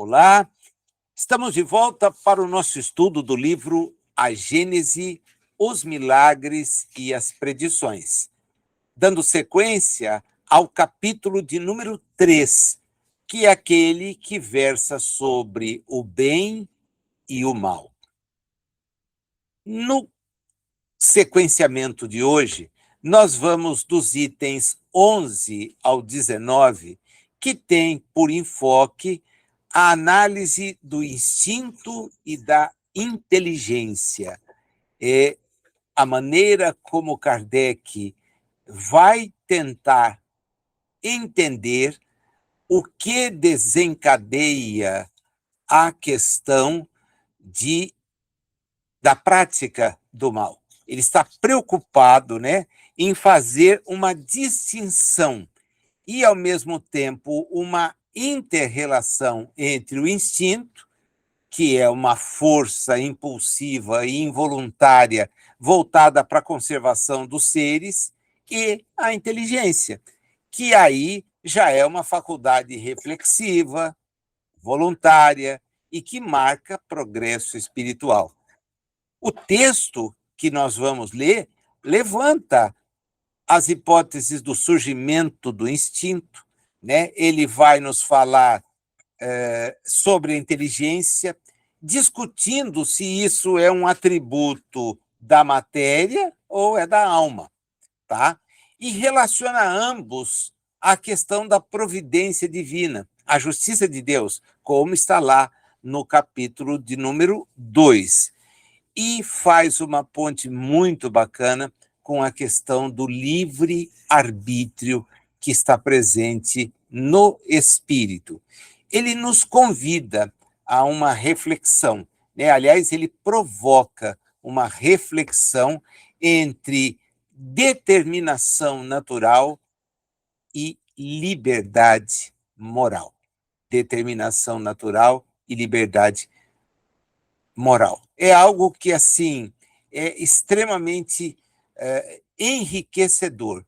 Olá, estamos de volta para o nosso estudo do livro A Gênese, os Milagres e as Predições, dando sequência ao capítulo de número 3, que é aquele que versa sobre o bem e o mal. No sequenciamento de hoje, nós vamos dos itens 11 ao 19, que tem por enfoque a análise do instinto e da inteligência. É a maneira como Kardec vai tentar entender o que desencadeia a questão da prática do mal. Ele está preocupado, em fazer uma distinção e, ao mesmo tempo, uma inter-relação entre o instinto, que é uma força impulsiva e involuntária voltada para a conservação dos seres, e a inteligência, que aí já é uma faculdade reflexiva, voluntária e que marca progresso espiritual. O texto que nós vamos ler levanta as hipóteses do surgimento do instinto, Ele vai nos falar sobre a inteligência, discutindo se isso é um atributo da matéria ou é da alma, tá? E relaciona ambos à questão da providência divina, a justiça de Deus, como está lá no capítulo de número 2. E faz uma ponte muito bacana com a questão do livre-arbítrio que está presente no espírito. Ele nos convida a uma reflexão, Aliás, ele provoca uma reflexão entre determinação natural e liberdade moral. Determinação natural e liberdade moral. É algo que, assim, é extremamente enriquecedor.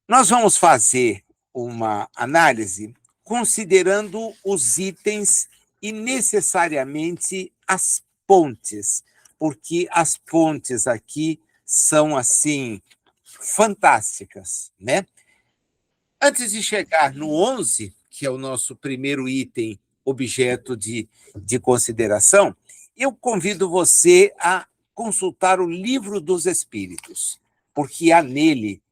Nós vamos fazer uma análise considerando os itens e necessariamente as pontes, porque as pontes aqui são, assim, fantásticas, Antes de chegar no 11, que é o nosso primeiro item objeto de consideração, eu convido você a consultar o Livro dos Espíritos, porque há nele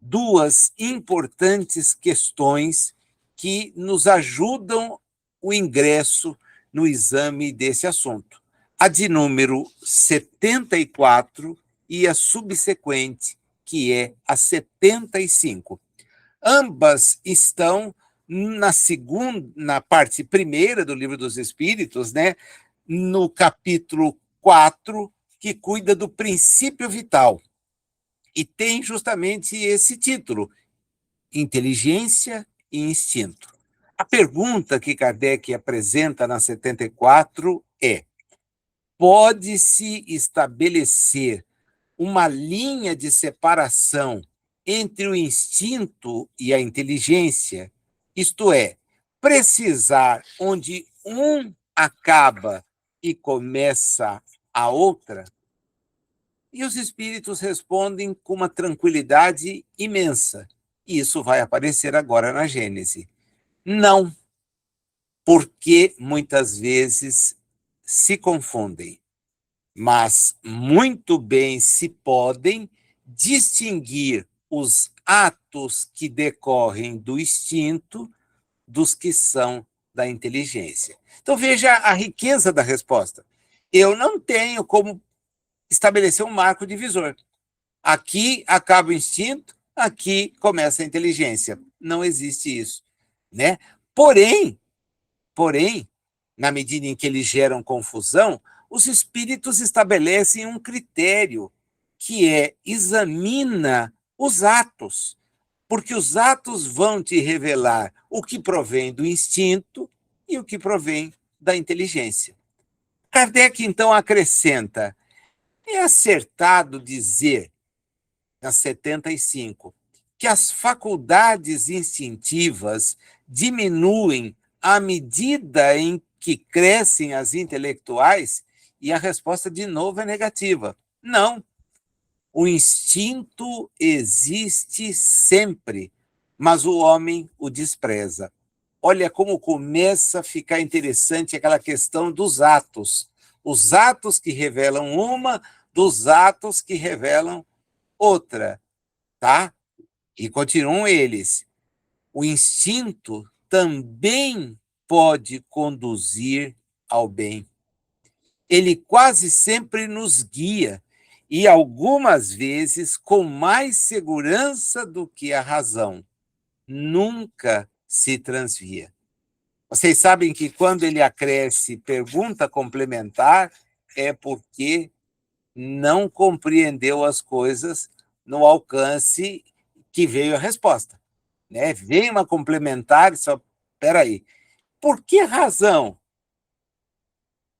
duas importantes questões que nos ajudam o ingresso no exame desse assunto. A de número 74 e a subsequente, que é a 75. Ambas estão na parte primeira do Livro dos Espíritos, no capítulo 4, que cuida do princípio vital. E tem justamente esse título, Inteligência e Instinto. A pergunta que Kardec apresenta na 74 é: pode-se estabelecer uma linha de separação entre o instinto e a inteligência, isto é, precisar onde um acaba e começa a outra? E os espíritos respondem com uma tranquilidade imensa. E isso vai aparecer agora na Gênese. Não, porque muitas vezes se confundem, mas muito bem se podem distinguir os atos que decorrem do instinto dos que são da inteligência. Então, veja a riqueza da resposta. Eu não tenho como estabelecer um marco divisor. Aqui acaba o instinto, aqui começa a inteligência. Não existe isso, Porém, na medida em que eles geram confusão, os espíritos estabelecem um critério, que é: examina os atos, porque os atos vão te revelar o que provém do instinto e o que provém da inteligência. Kardec, então, acrescenta: é acertado dizer, na 75, que as faculdades instintivas diminuem à medida em que crescem as intelectuais? E a resposta, de novo, é negativa. Não. O instinto existe sempre, mas o homem o despreza. Olha como começa a ficar interessante aquela questão dos atos. Os atos que revelam uma, dos atos que revelam outra, tá? E continuam eles. O instinto também pode conduzir ao bem. Ele quase sempre nos guia, e algumas vezes com mais segurança do que a razão. Nunca se transvia. Vocês sabem que quando ele acresce pergunta complementar, é porque não compreendeu as coisas no alcance que veio a resposta. Né? Vem uma complementar, só, espera aí, por que razão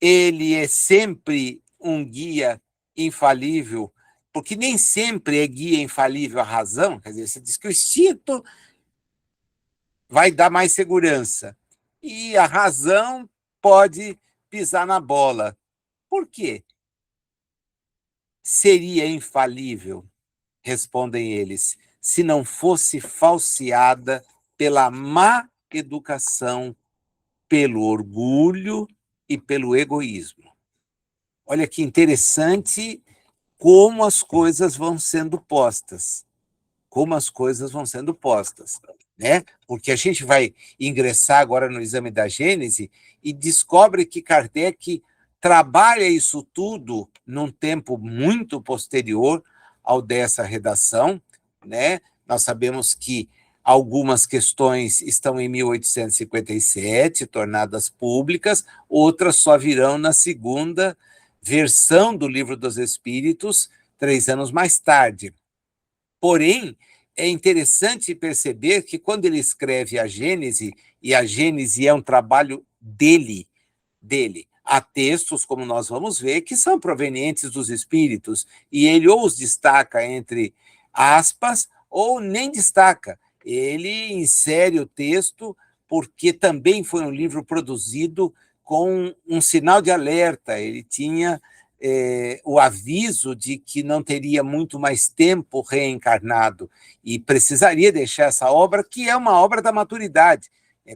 ele é sempre um guia infalível? Porque nem sempre é guia infalível a razão. Quer dizer, você diz que o instinto vai dar mais segurança e a razão pode pisar na bola. Por quê? Seria infalível, respondem eles, se não fosse falseada pela má educação, pelo orgulho e pelo egoísmo. Olha que interessante como as coisas vão sendo postas. Como as coisas vão sendo postas, né? Porque a gente vai ingressar agora no exame da Gênese e descobre que Kardec trabalha isso tudo num tempo muito posterior ao dessa redação, né? Nós sabemos que algumas questões estão em 1857, tornadas públicas, outras só virão na segunda versão do Livro dos Espíritos, 3 anos mais tarde. Porém, é interessante perceber que quando ele escreve a Gênese, e a Gênese é um trabalho dele, há textos, como nós vamos ver, que são provenientes dos espíritos, e ele ou os destaca entre aspas, ou nem destaca. Ele insere o texto porque também foi um livro produzido com um sinal de alerta, ele tinha o aviso de que não teria muito mais tempo reencarnado e precisaria deixar essa obra, que é uma obra da maturidade.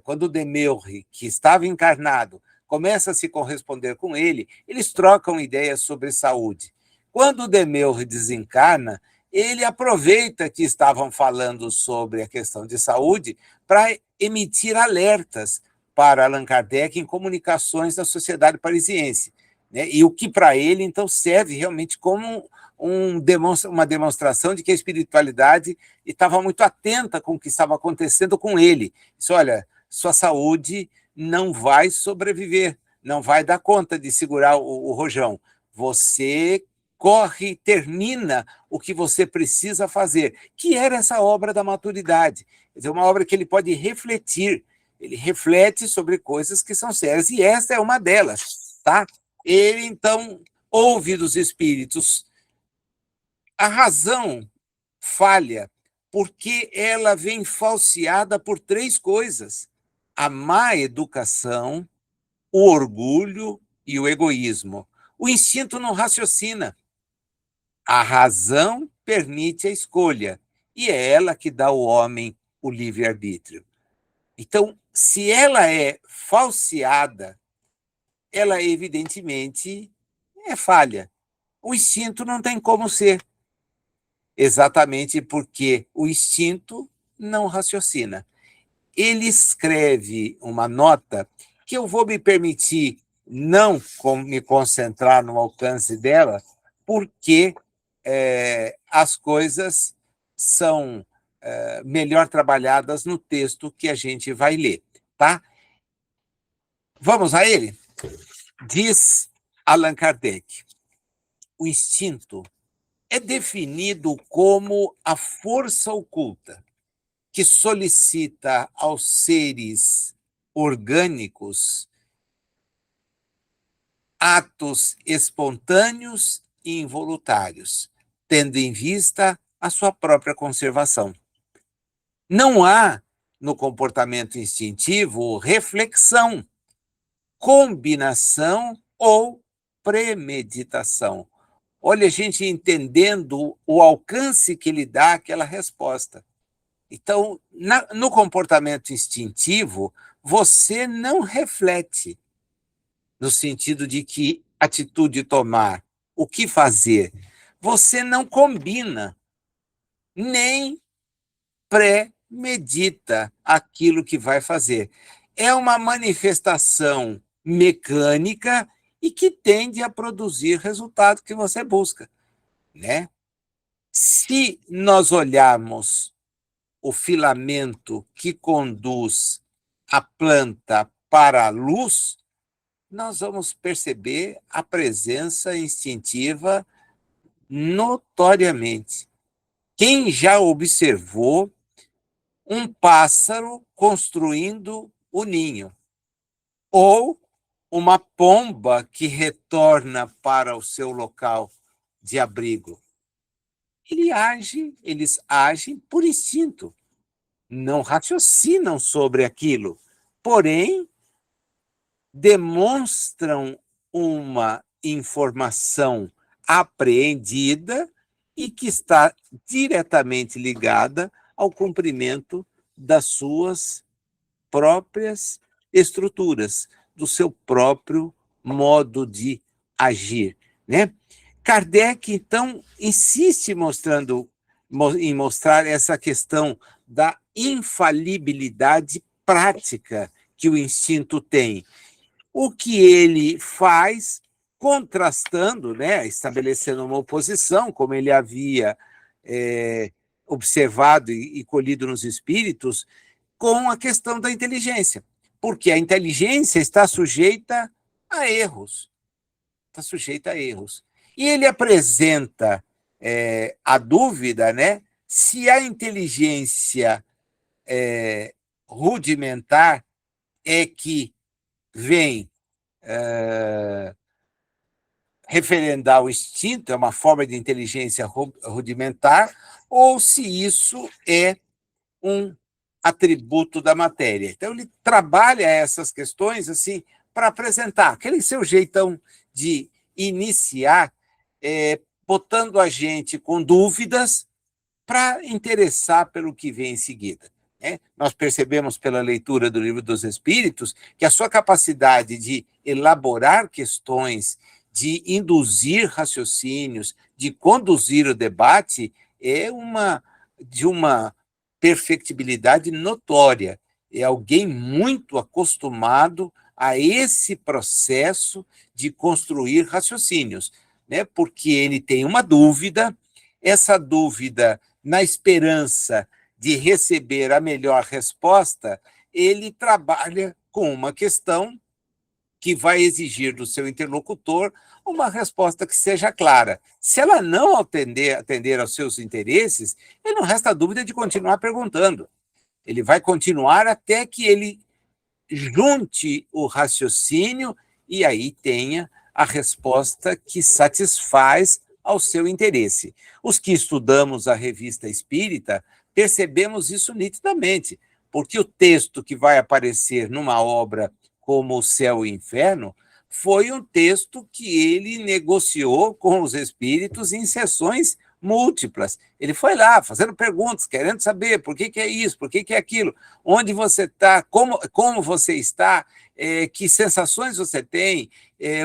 Quando o Demeure, que estava encarnado, começa a se corresponder com ele, eles trocam ideias sobre saúde. Quando o Demeure desencarna, ele aproveita que estavam falando sobre a questão de saúde para emitir alertas para Allan Kardec em comunicações da Sociedade Parisiense. Né? E o que para ele, então, serve realmente como uma demonstração de que a espiritualidade estava muito atenta com o que estava acontecendo com ele. Disse, olha, sua saúde não vai sobreviver, não vai dar conta de segurar o rojão. Você corre, termina o que você precisa fazer, que era essa obra da maturidade. Quer dizer, uma obra que ele pode refletir, ele reflete sobre coisas que são sérias, e esta é uma delas, tá? Ele, então, ouve dos espíritos. A razão falha porque ela vem falseada por 3 coisas: a má educação, o orgulho e o egoísmo. O instinto não raciocina. A razão permite a escolha, e é ela que dá ao homem o livre-arbítrio. Então, se ela é falseada, ela evidentemente é falha. O instinto não tem como ser, exatamente porque o instinto não raciocina. Ele escreve uma nota que eu vou me permitir não me concentrar no alcance dela, porque as coisas são melhor trabalhadas no texto que a gente vai ler. Tá? Vamos a ele? Diz Allan Kardec: o instinto é definido como a força oculta que solicita aos seres orgânicos atos espontâneos e involuntários, tendo em vista a sua própria conservação. Não há, no comportamento instintivo, reflexão, combinação ou premeditação. Olha, a gente entendendo o alcance que ele dá àquela resposta. Então, no comportamento instintivo, você não reflete, no sentido de que atitude tomar, o que fazer. Você não combina, nem pré-medita aquilo que vai fazer. É uma manifestação mecânica e que tende a produzir resultado que você busca, né? Se nós olharmos o filamento que conduz a planta para a luz, nós vamos perceber a presença instintiva notoriamente. Quem já observou um pássaro construindo o ninho, ou uma pomba que retorna para o seu local de abrigo? Eles agem por instinto, não raciocinam sobre aquilo, porém demonstram uma informação apreendida e que está diretamente ligada ao cumprimento das suas próprias estruturas, do seu próprio modo de agir, né? Kardec, então, insiste em mostrar essa questão da infalibilidade prática que o instinto tem. O que ele faz, contrastando, né, estabelecendo uma oposição, como ele havia observado e colhido nos espíritos, com a questão da inteligência, porque a inteligência está sujeita a erros, está sujeita a erros. E ele apresenta a dúvida, né, se a inteligência rudimentar é que vem referendar o instinto, é uma forma de inteligência rudimentar, ou se isso é um atributo da matéria. Então, ele trabalha essas questões assim para apresentar aquele seu jeitão de iniciar, botando a gente com dúvidas para interessar pelo que vem em seguida. Né? Nós percebemos pela leitura do Livro dos Espíritos que a sua capacidade de elaborar questões, de induzir raciocínios, de conduzir o debate, é de uma perfectibilidade notória. É alguém muito acostumado a esse processo de construir raciocínios, né? Porque ele tem uma dúvida, essa dúvida, na esperança de receber a melhor resposta, ele trabalha com uma questão que vai exigir do seu interlocutor uma resposta que seja clara. Se ela não atender aos seus interesses, ele não resta dúvida de continuar perguntando. Ele vai continuar até que ele junte o raciocínio e aí tenha a resposta que satisfaz ao seu interesse. Os que estudamos a Revista Espírita percebemos isso nitidamente, porque o texto que vai aparecer numa obra como O Céu e o Inferno foi um texto que ele negociou com os espíritos em sessões múltiplas. Ele foi lá fazendo perguntas, querendo saber por que é isso, por que é aquilo, onde você está, como você está, que sensações você tem,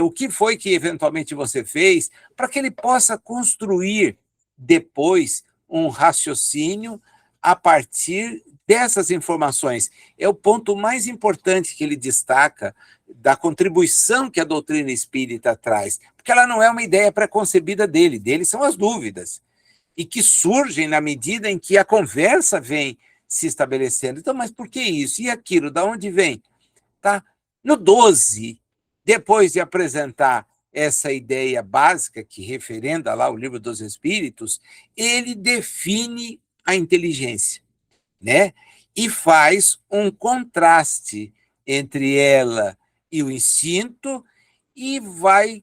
o que foi que eventualmente você fez, para que ele possa construir depois um raciocínio a partir dessas informações. É o ponto mais importante que ele destaca da contribuição que a doutrina espírita traz, porque ela não é uma ideia preconcebida dele são as dúvidas, e que surgem na medida em que a conversa vem se estabelecendo. Então, mas por que isso? E aquilo? Da onde vem? Tá? No 12, depois de apresentar essa ideia básica que referenda lá o Livro dos Espíritos, ele define a inteligência, né? E faz um contraste entre ela e o instinto e vai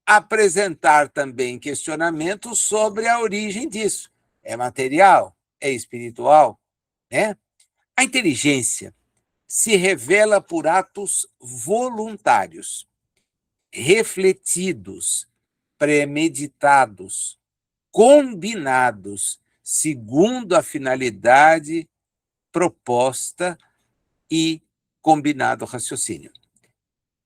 apresentar também questionamentos sobre a origem disso. É material? É espiritual? né? A inteligência se revela por atos voluntários, refletidos, premeditados, combinados, segundo a finalidade proposta e combinado raciocínio.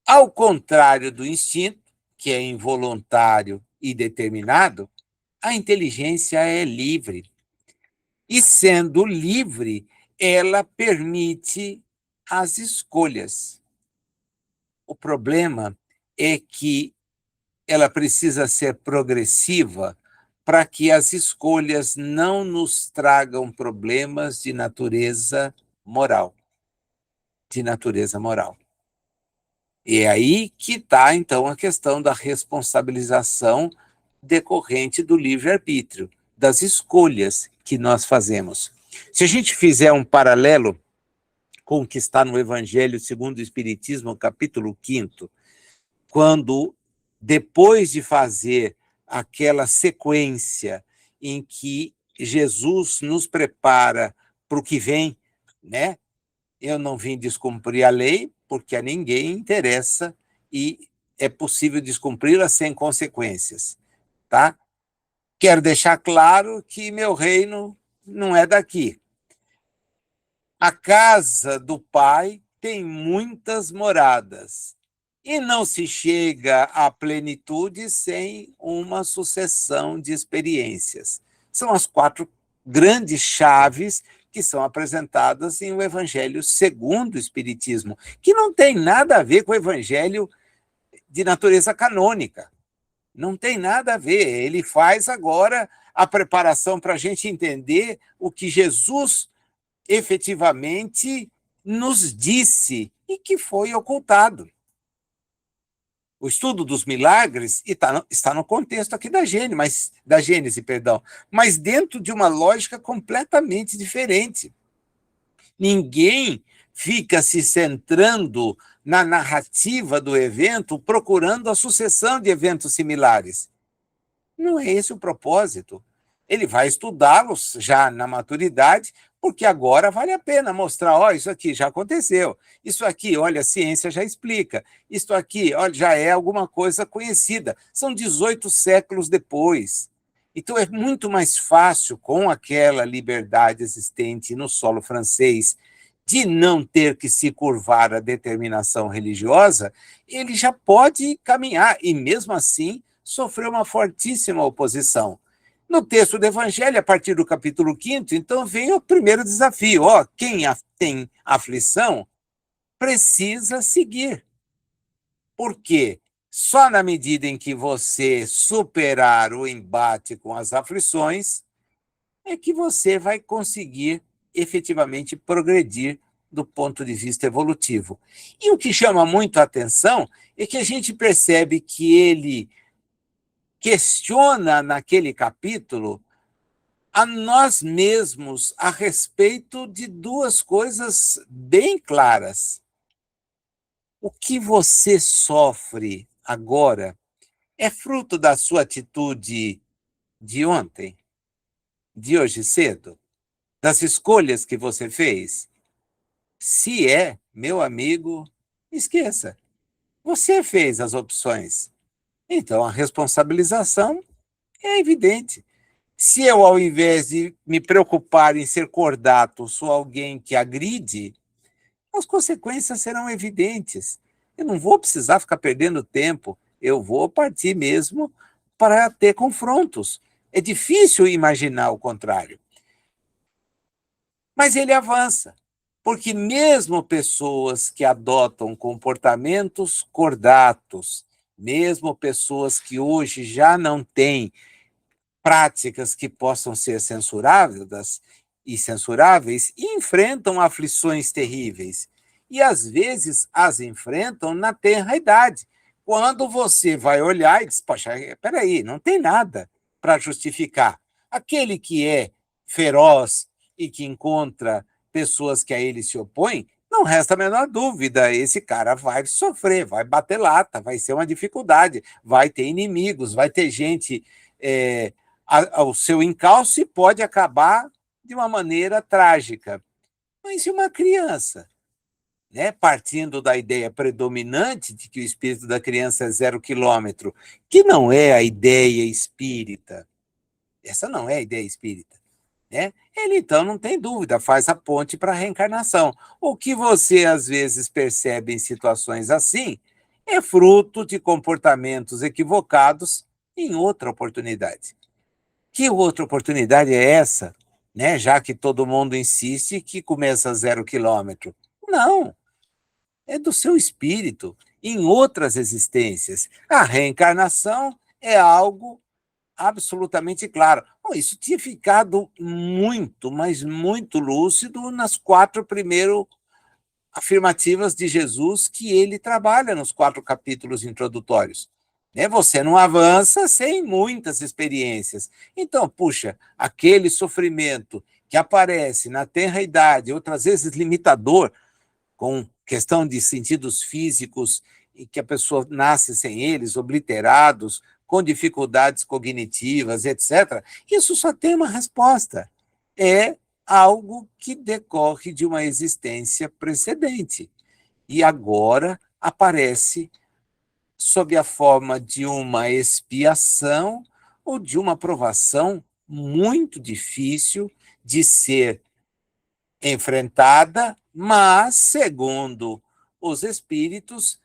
Ao contrário do instinto, que é involuntário e determinado, a inteligência é livre. E, sendo livre, ela permite as escolhas. O problema é que ela precisa ser progressiva para que as escolhas não nos tragam problemas de natureza moral. De natureza moral. E é aí que está, então, a questão da responsabilização decorrente do livre-arbítrio, das escolhas que nós fazemos. Se a gente fizer um paralelo com o que está no Evangelho segundo o Espiritismo, capítulo 5º, quando, depois de fazer aquela sequência em que Jesus nos prepara para o que vem, né? Eu não vim descumprir a lei, porque a ninguém interessa e é possível descumpri-la sem consequências, tá? Quero deixar claro que meu reino não é daqui. A casa do Pai tem muitas moradas e não se chega à plenitude sem uma sucessão de experiências. São as 4 grandes chaves que são apresentadas em o Evangelho segundo o Espiritismo, que não tem nada a ver com o Evangelho de natureza canônica. Não tem nada a ver. Ele faz agora a preparação para a gente entender o que Jesus efetivamente nos disse e que foi ocultado. O estudo dos milagres está no contexto aqui da Gênese, mas dentro de uma lógica completamente diferente. Ninguém fica se centrando na narrativa do evento, procurando a sucessão de eventos similares. Não é esse o propósito. Ele vai estudá-los já na maturidade, porque agora vale a pena mostrar, ó, isso aqui já aconteceu, isso aqui, olha, a ciência já explica, isso aqui, olha, já é alguma coisa conhecida. São 18 séculos depois. Então é muito mais fácil, com aquela liberdade existente no solo francês, de não ter que se curvar à determinação religiosa, ele já pode caminhar, e mesmo assim sofreu uma fortíssima oposição. No texto do Evangelho, a partir do capítulo 5º, então vem o primeiro desafio. Ó, quem tem aflição precisa seguir. Por quê? Só na medida em que você superar o embate com as aflições é que você vai conseguir efetivamente progredir do ponto de vista evolutivo. E o que chama muito a atenção é que a gente percebe que ele questiona naquele capítulo a nós mesmos a respeito de 2 coisas bem claras. O que você sofre agora é fruto da sua atitude de ontem, de hoje cedo, das escolhas que você fez? Se é, meu amigo, esqueça. Você fez as opções. Então, a responsabilização é evidente. Se eu, ao invés de me preocupar em ser cordato, sou alguém que agride, as consequências serão evidentes. Eu não vou precisar ficar perdendo tempo, eu vou partir mesmo para ter confrontos. É difícil imaginar o contrário. Mas ele avança, porque mesmo pessoas que adotam comportamentos cordatos, mesmo pessoas que hoje já não têm práticas que possam ser censuráveis e enfrentam aflições terríveis. E, às vezes, as enfrentam na tenra idade. Quando você vai olhar e diz, poxa, peraí, não tem nada para justificar. Aquele que é feroz e que encontra pessoas que a ele se opõem, não resta a menor dúvida, esse cara vai sofrer, vai bater lata, vai ser uma dificuldade, vai ter inimigos, vai ter gente... o seu encalço pode acabar de uma maneira trágica. Mas e uma criança? Né? Partindo da ideia predominante de que o espírito da criança é 0 quilômetro, que não é a ideia espírita. Essa não é a ideia espírita. Né? Ele, então, não tem dúvida, faz a ponte para a reencarnação. O que você, às vezes, percebe em situações assim é fruto de comportamentos equivocados em outra oportunidade. Que outra oportunidade é essa? Né? Já que todo mundo insiste que começa a 0 quilômetro. Não, é do seu espírito, em outras existências. A reencarnação é algo absolutamente claro. Bom, isso tinha ficado muito, mas muito lúcido nas 4 primeiras afirmativas de Jesus que ele trabalha nos 4 capítulos introdutórios. Né? Você não avança sem muitas experiências. Então, puxa, aquele sofrimento que aparece na tenra idade, outras vezes limitador, com questão de sentidos físicos, e que a pessoa nasce sem eles, obliterados, com dificuldades cognitivas, etc., isso só tem uma resposta. É algo que decorre de uma existência precedente. E agora aparece sob a forma de uma expiação ou de uma provação muito difícil de ser enfrentada, mas, segundo os espíritos,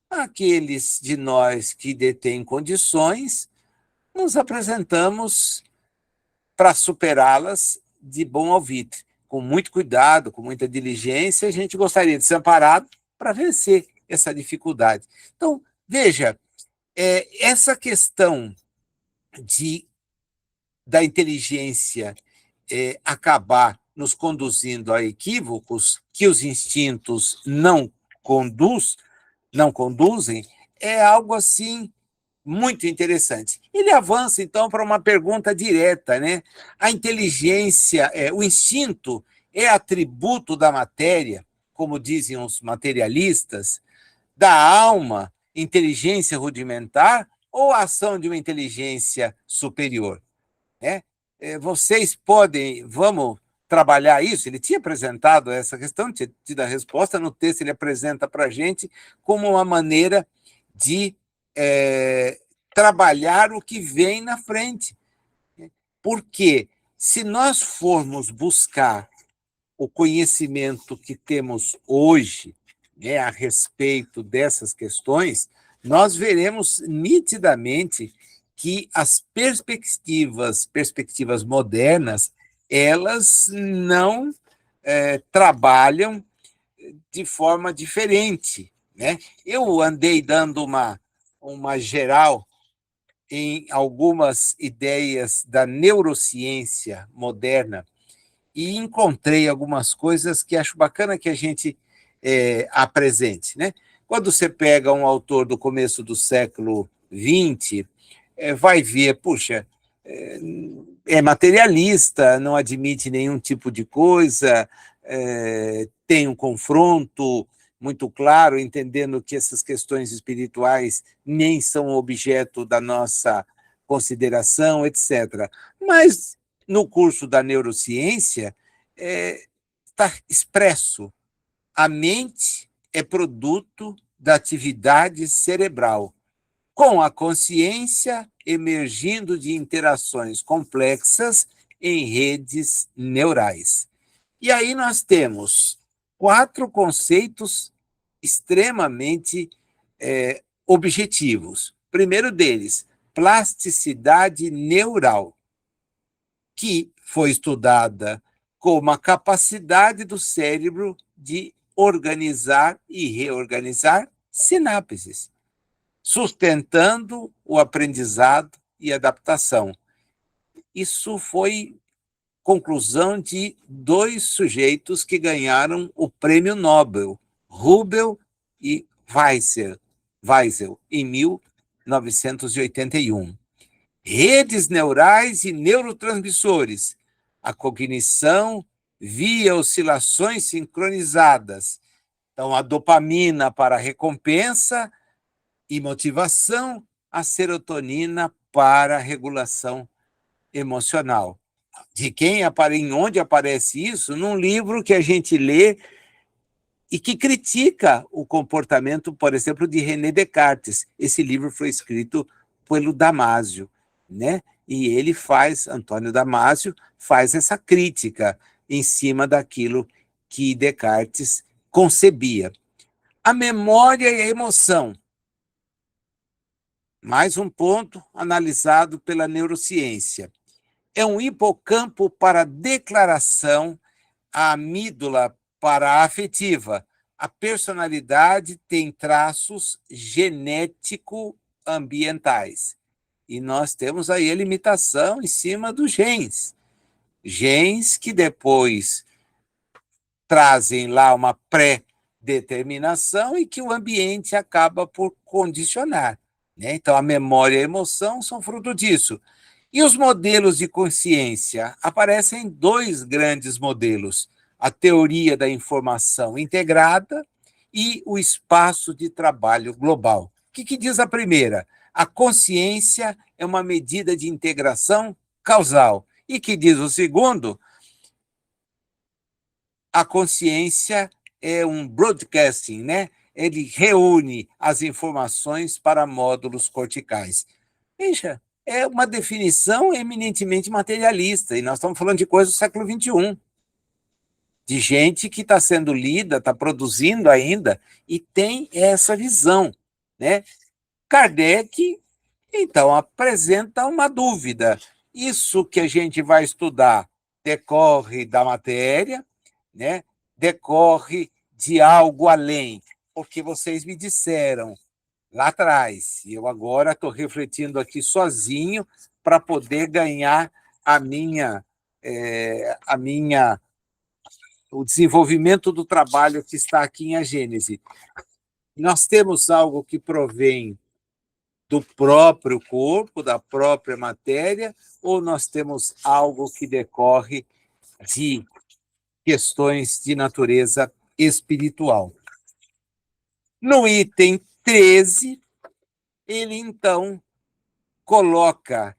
aqueles de nós que detêm condições, nos apresentamos para superá-las de bom alvitre. Com muito cuidado, com muita diligência, a gente gostaria de ser amparado para vencer essa dificuldade. Então, veja, essa questão de, da inteligência acabar nos conduzindo a equívocos que os instintos não conduzem, é algo assim muito interessante. Ele avança, então, para uma pergunta direta, né? A inteligência, o instinto é atributo da matéria, como dizem os materialistas, da alma, inteligência rudimentar, ou a ação de uma inteligência superior? Né? Vocês podem, vamos trabalhar isso? Ele tinha apresentado essa questão, tinha tido a resposta, no texto ele apresenta para a gente como uma maneira de trabalhar o que vem na frente. Porque se nós formos buscar o conhecimento que temos hoje, né, a respeito dessas questões, nós veremos nitidamente que as perspectivas modernas, elas não trabalham de forma diferente. Né? Eu andei dando uma geral em algumas ideias da neurociência moderna e encontrei algumas coisas que acho bacana que a gente apresente. Né? Quando você pega um autor do começo do século XX, vai ver, puxa, é materialista, não admite nenhum tipo de coisa, tem um confronto muito claro, entendendo que essas questões espirituais nem são objeto da nossa consideração, etc. Mas, no curso da neurociência, está expresso: a mente é produto da atividade cerebral, com a consciência emergindo de interações complexas em redes neurais. E aí nós temos 4 conceitos extremamente objetivos. Primeiro deles, plasticidade neural, que foi estudada como a capacidade do cérebro de organizar e reorganizar sinapses, sustentando o aprendizado e adaptação. Isso foi conclusão de 2 sujeitos que ganharam o prêmio Nobel, Rubel e Weissel, em 1981. Redes neurais e neurotransmissores, a cognição via oscilações sincronizadas. Então, a dopamina para recompensa e motivação, a serotonina para regulação emocional. de quem em onde aparece isso, num livro que a gente lê e que critica o comportamento, por exemplo, de René Descartes. Esse livro foi escrito pelo Damásio, né? E ele Antônio Damásio, faz essa crítica em cima daquilo que Descartes concebia. A memória e a emoção. Mais um ponto analisado pela neurociência. É um hipocampo para declaração, a amígdala para a afetiva. A personalidade tem traços genético-ambientais. E nós temos aí a limitação em cima dos genes. Genes que depois trazem lá uma pré-determinação e que o ambiente acaba por condicionar, né? Então, a memória e a emoção são fruto disso. E os modelos de consciência? Aparecem dois grandes modelos: a teoria da informação integrada e o espaço de trabalho global. O que diz a primeira? A consciência é uma medida de integração causal. E que diz o segundo? A consciência é um broadcasting, né? Ele reúne as informações para módulos corticais. Veja, é uma definição eminentemente materialista, e nós estamos falando de coisas do século XXI, de gente que está sendo lida, está produzindo ainda, e tem essa visão, né? Kardec, então, apresenta uma dúvida. Isso que a gente vai estudar decorre da matéria, né? Decorre de algo além, porque vocês me disseram lá atrás, e eu agora estou refletindo aqui sozinho para poder ganhar a minha, o desenvolvimento do trabalho que está aqui em A Gênese. Nós temos algo que provém do próprio corpo, da própria matéria, ou nós temos algo que decorre de questões de natureza espiritual? No item 13, ele, então, coloca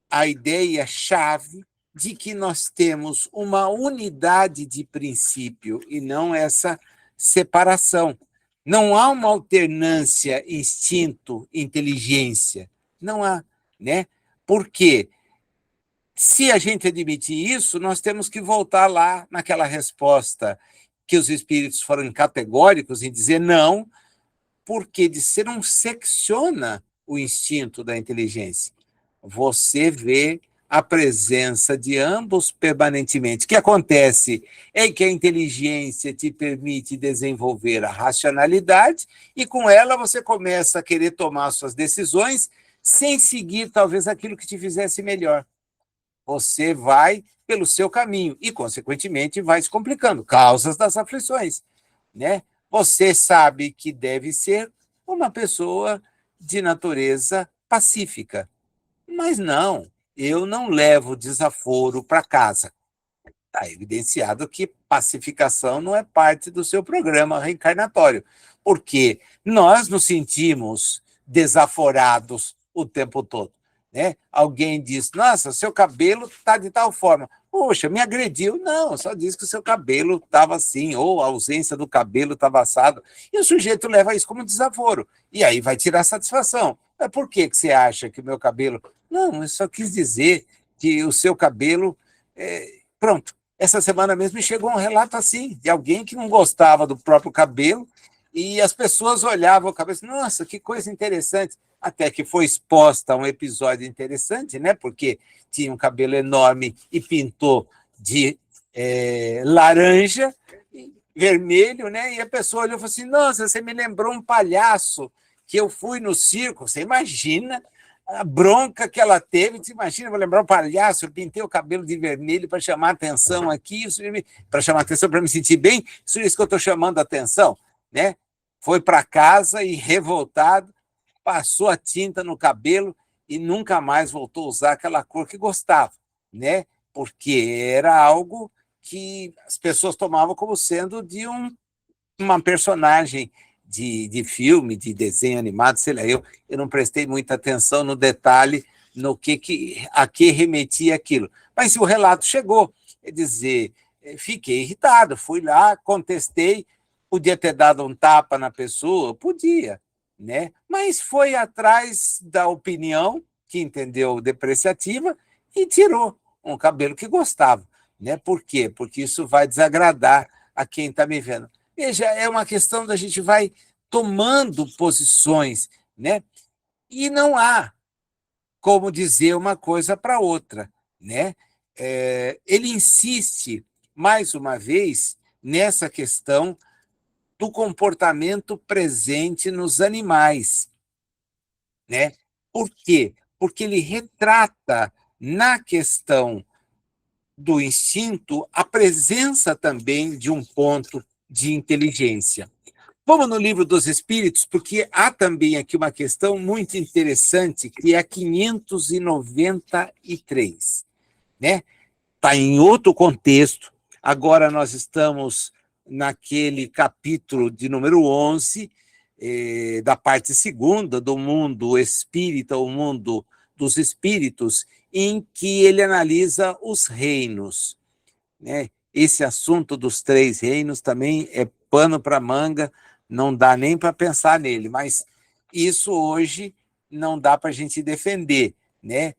a ideia-chave de que nós temos uma unidade de princípio e não essa separação. Não há uma alternância instinto-inteligência. Não há, né? Por quê? Se a gente admitir isso, nós temos que voltar lá naquela resposta que os espíritos foram categóricos em dizer não, porque de ser não secciona o instinto da inteligência. Você vê a presença de ambos permanentemente. O que acontece é que a inteligência te permite desenvolver a racionalidade e, com ela, você começa a querer tomar suas decisões sem seguir, talvez, aquilo que te fizesse melhor. Você vai pelo seu caminho e, consequentemente, vai se complicando. Causas das aflições, né? Você sabe que deve ser uma pessoa de natureza pacífica. Mas não, eu não levo desaforo para casa. Está evidenciado que pacificação não é parte do seu programa reencarnatório, porque nós nos sentimos desaforados o tempo todo, né? Alguém diz, nossa, seu cabelo está de tal forma. Poxa, me agrediu. Não, só diz que o seu cabelo estava assim, ou a ausência do cabelo estava assado. E o sujeito leva isso como desaforo. E aí vai tirar satisfação. Mas por que você acha que o meu cabelo... Não, eu só quis dizer que o seu cabelo... Pronto. Essa semana mesmo me chegou um relato assim, de alguém que não gostava do próprio cabelo, e as pessoas olhavam o cabelo e diziam, nossa, que coisa interessante. Até que foi exposta a um episódio interessante, né? Porque tinha um cabelo enorme e pintou de laranja, vermelho, né? E a pessoa olhou e falou assim, nossa, você me lembrou um palhaço que eu fui no circo. Você imagina a bronca que ela teve, você imagina, vou lembrar um palhaço, eu pintei o cabelo de vermelho para chamar atenção aqui, para chamar atenção, para me sentir bem, isso é isso que eu estou chamando a atenção, né? Foi para casa e, revoltado, passou a tinta no cabelo e nunca mais voltou a usar aquela cor que gostava, né? Porque era algo que as pessoas tomavam como sendo de uma personagem de filme, de desenho animado, sei lá, eu não prestei muita atenção no detalhe a que remetia aquilo. Mas o relato chegou, quer dizer, fiquei irritado, fui lá, contestei, podia ter dado um tapa na pessoa, podia, né? Mas foi atrás da opinião, que entendeu depreciativa, e tirou um cabelo que gostava. Né? Por quê? Porque isso vai desagradar a quem está me vendo. Veja, é uma questão da gente vai tomando posições, né? E não há como dizer uma coisa para outra, né? Ele insiste, mais uma vez, nessa questão do comportamento presente nos animais, né? Por quê? Porque ele retrata na questão do instinto a presença também de um ponto de inteligência. Vamos no livro dos Espíritos, porque há também aqui uma questão muito interessante, que é a 593, né? Está em outro contexto. Agora nós estamos naquele capítulo de número 11, da parte segunda do mundo espírita, o mundo dos espíritos, em que ele analisa os reinos, né? Esse assunto dos três reinos também é pano para manga, não dá nem para pensar nele, mas isso hoje não dá para a gente defender, né?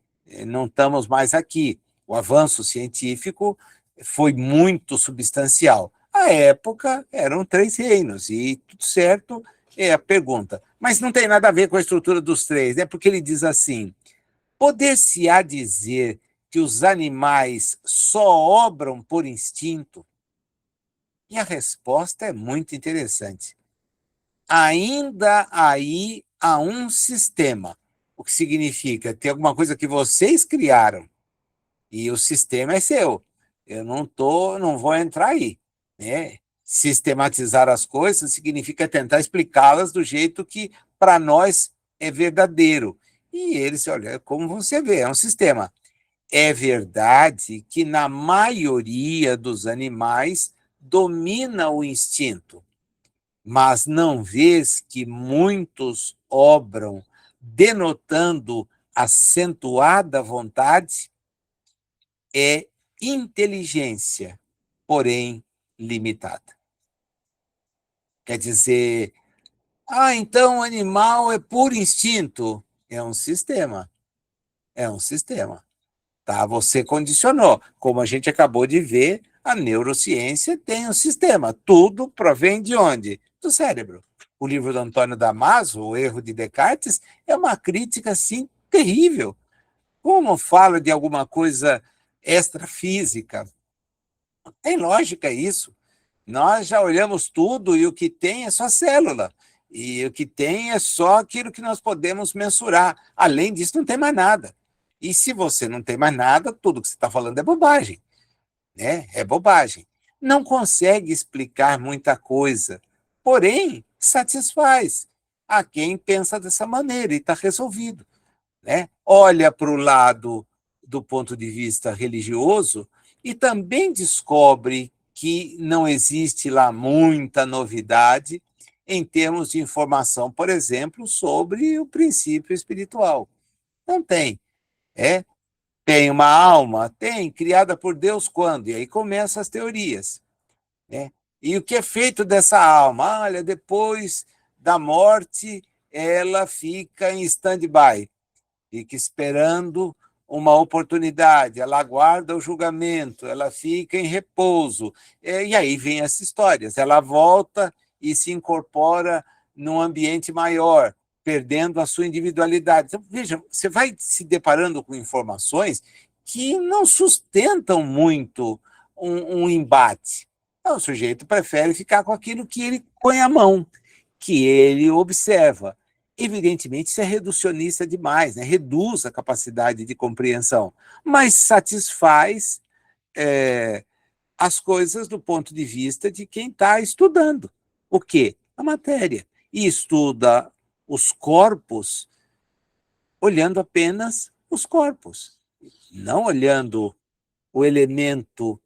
Não estamos mais aqui. O avanço científico foi muito substancial. À época, eram três reinos, e tudo certo é a pergunta. Mas não tem nada a ver com a estrutura dos três, né? Porque ele diz assim: poder-se-á dizer que os animais só obram por instinto? E a resposta é muito interessante. Ainda aí há um sistema, o que significa ter alguma coisa que vocês criaram e o sistema é seu. Eu não vou entrar aí, né? Sistematizar as coisas significa tentar explicá-las do jeito que para nós é verdadeiro. E eles, olha, como você vê, é um sistema. É verdade que na maioria dos animais domina o instinto, mas não vês que muitos obram denotando acentuada vontade? É inteligência, porém limitada. Quer dizer, então o animal é por instinto. É um sistema. É um sistema. Tá? Você condicionou. Como a gente acabou de ver, a neurociência tem um sistema. Tudo provém de onde? Do cérebro. O livro do Antônio Damasio, O Erro de Descartes, é uma crítica, assim, terrível. Como fala de alguma coisa extrafísica? Tem lógica isso. Nós já olhamos tudo e o que tem é só célula. E o que tem é só aquilo que nós podemos mensurar. Além disso, não tem mais nada. E se você não tem mais nada, tudo que você está falando é bobagem, né? É bobagem. Não consegue explicar muita coisa, porém, satisfaz a quem pensa dessa maneira e está resolvido, né? Olha para o lado do ponto de vista religioso e também descobre que não existe lá muita novidade em termos de informação, por exemplo, sobre o princípio espiritual. Não tem. É, tem uma alma? Tem, criada por Deus quando? E aí começam as teorias, né? E o que é feito dessa alma? Olha, depois da morte, ela fica em stand-by, fica esperando uma oportunidade, ela aguarda o julgamento, ela fica em repouso. E aí vem as histórias, ela volta e se incorpora num ambiente maior, perdendo a sua individualidade. Então, veja, você vai se deparando com informações que não sustentam muito um embate. Então, o sujeito prefere ficar com aquilo que ele põe a mão, que ele observa. Evidentemente, isso é reducionista demais, né? Reduz a capacidade de compreensão, mas satisfaz as coisas do ponto de vista de quem está estudando. O quê? A matéria. E estuda os corpos olhando apenas os corpos, não olhando o elemento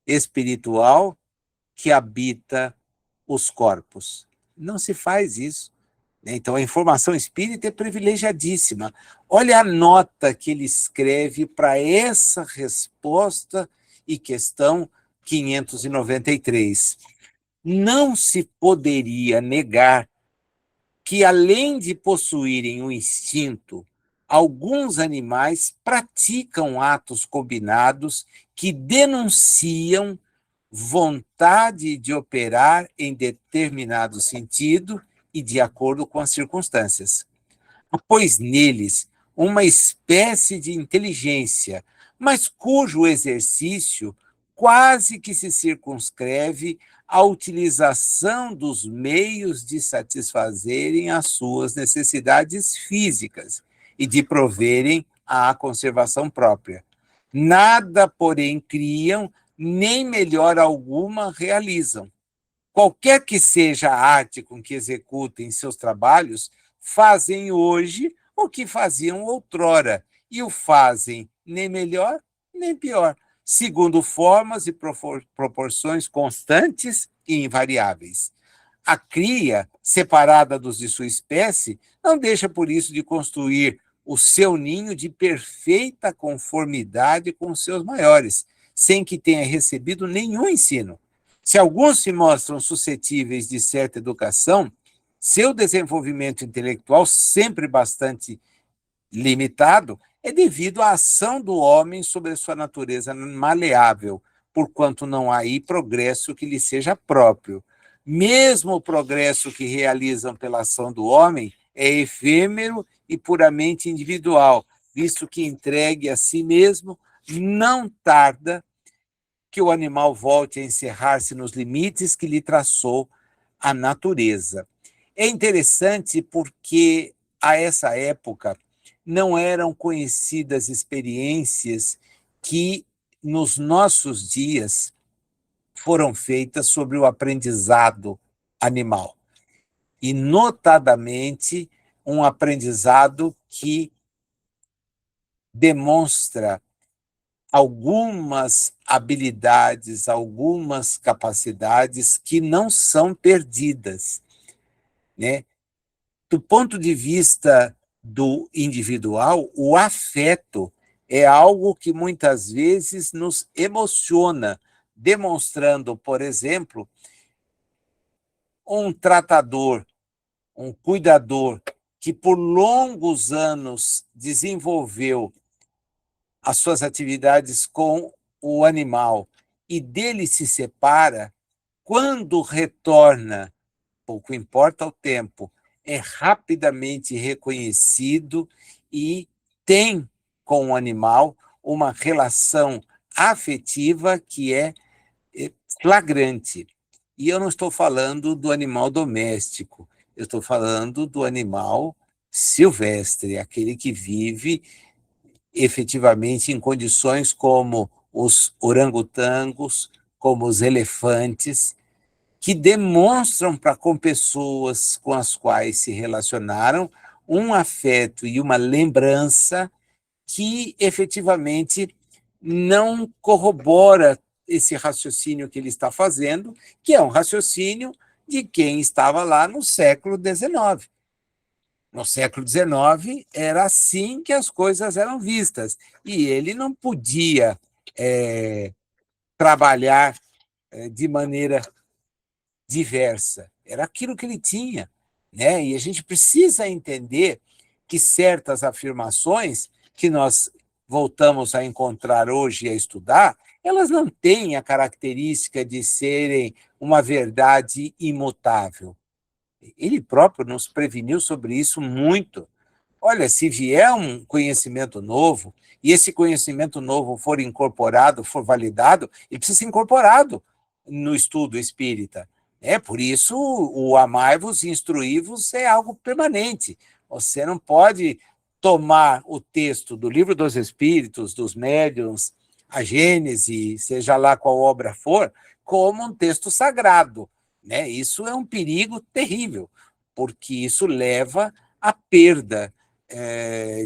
espiritual que habita os corpos. Não se faz isso. Então, a informação espírita é privilegiadíssima. Olha a nota que ele escreve para essa resposta e questão 593. Não se poderia negar que, além de possuírem um instinto, alguns animais praticam atos combinados que denunciam vontade de operar em determinado sentido e de acordo com as circunstâncias. Pois neles uma espécie de inteligência, mas cujo exercício quase que se circunscreve à utilização dos meios de satisfazerem as suas necessidades físicas e de proverem à conservação própria. Nada, porém, criam, nem melhor alguma realizam. Qualquer que seja a arte com que executem seus trabalhos, fazem hoje o que faziam outrora, e o fazem nem melhor nem pior, segundo formas e proporções constantes e invariáveis. A cria, separada dos de sua espécie, não deixa por isso de construir o seu ninho de perfeita conformidade com os seus maiores, sem que tenha recebido nenhum ensino. Se alguns se mostram suscetíveis de certa educação, seu desenvolvimento intelectual, sempre bastante limitado, é devido à ação do homem sobre a sua natureza maleável, porquanto não há aí progresso que lhe seja próprio. Mesmo o progresso que realizam pela ação do homem é efêmero e puramente individual, visto que entregue a si mesmo, não tarda que o animal volte a encerrar-se nos limites que lhe traçou a natureza. É interessante porque, a essa época, não eram conhecidas experiências que, nos nossos dias, foram feitas sobre o aprendizado animal. E, notadamente, um aprendizado que demonstra algumas habilidades, algumas capacidades que não são perdidas, né? Do ponto de vista do individual, o afeto é algo que muitas vezes nos emociona, demonstrando, por exemplo, um tratador, um cuidador que por longos anos desenvolveu as suas atividades com o animal e dele se separa, quando retorna, pouco importa o tempo, é rapidamente reconhecido e tem com o animal uma relação afetiva que é flagrante. E eu não estou falando do animal doméstico, eu estou falando do animal silvestre, aquele que vive efetivamente em condições como os orangotangos, como os elefantes, que demonstram para com pessoas com as quais se relacionaram um afeto e uma lembrança que efetivamente não corrobora esse raciocínio que ele está fazendo, que é um raciocínio de quem estava lá no século XIX. No século XIX, era assim que as coisas eram vistas. E ele não podia trabalhar de maneira diversa. Era aquilo que ele tinha. Né? E a gente precisa entender que certas afirmações que nós voltamos a encontrar hoje e a estudar, elas não têm a característica de serem uma verdade imutável. Ele próprio nos preveniu sobre isso muito. Olha, se vier um conhecimento novo, e esse conhecimento novo for incorporado, for validado, ele precisa ser incorporado no estudo espírita. Por isso, o amai-vos e instruí-vos é algo permanente. Você não pode tomar o texto do Livro dos Espíritos, dos Médiuns, a Gênese, seja lá qual obra for, como um texto sagrado. Isso é um perigo terrível, porque isso leva à perda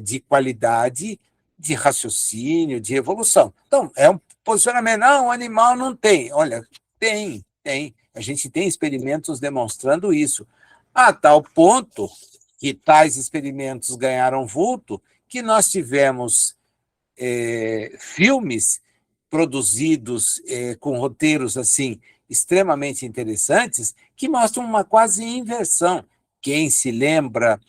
de qualidade de raciocínio, de evolução. Então, é um posicionamento. Não, o animal não tem. Olha, tem. A gente tem experimentos demonstrando isso. a tal ponto que tais experimentos ganharam vulto, que nós tivemos filmes produzidos com roteiros assim extremamente interessantes que mostram uma quase inversão. Quem se lembra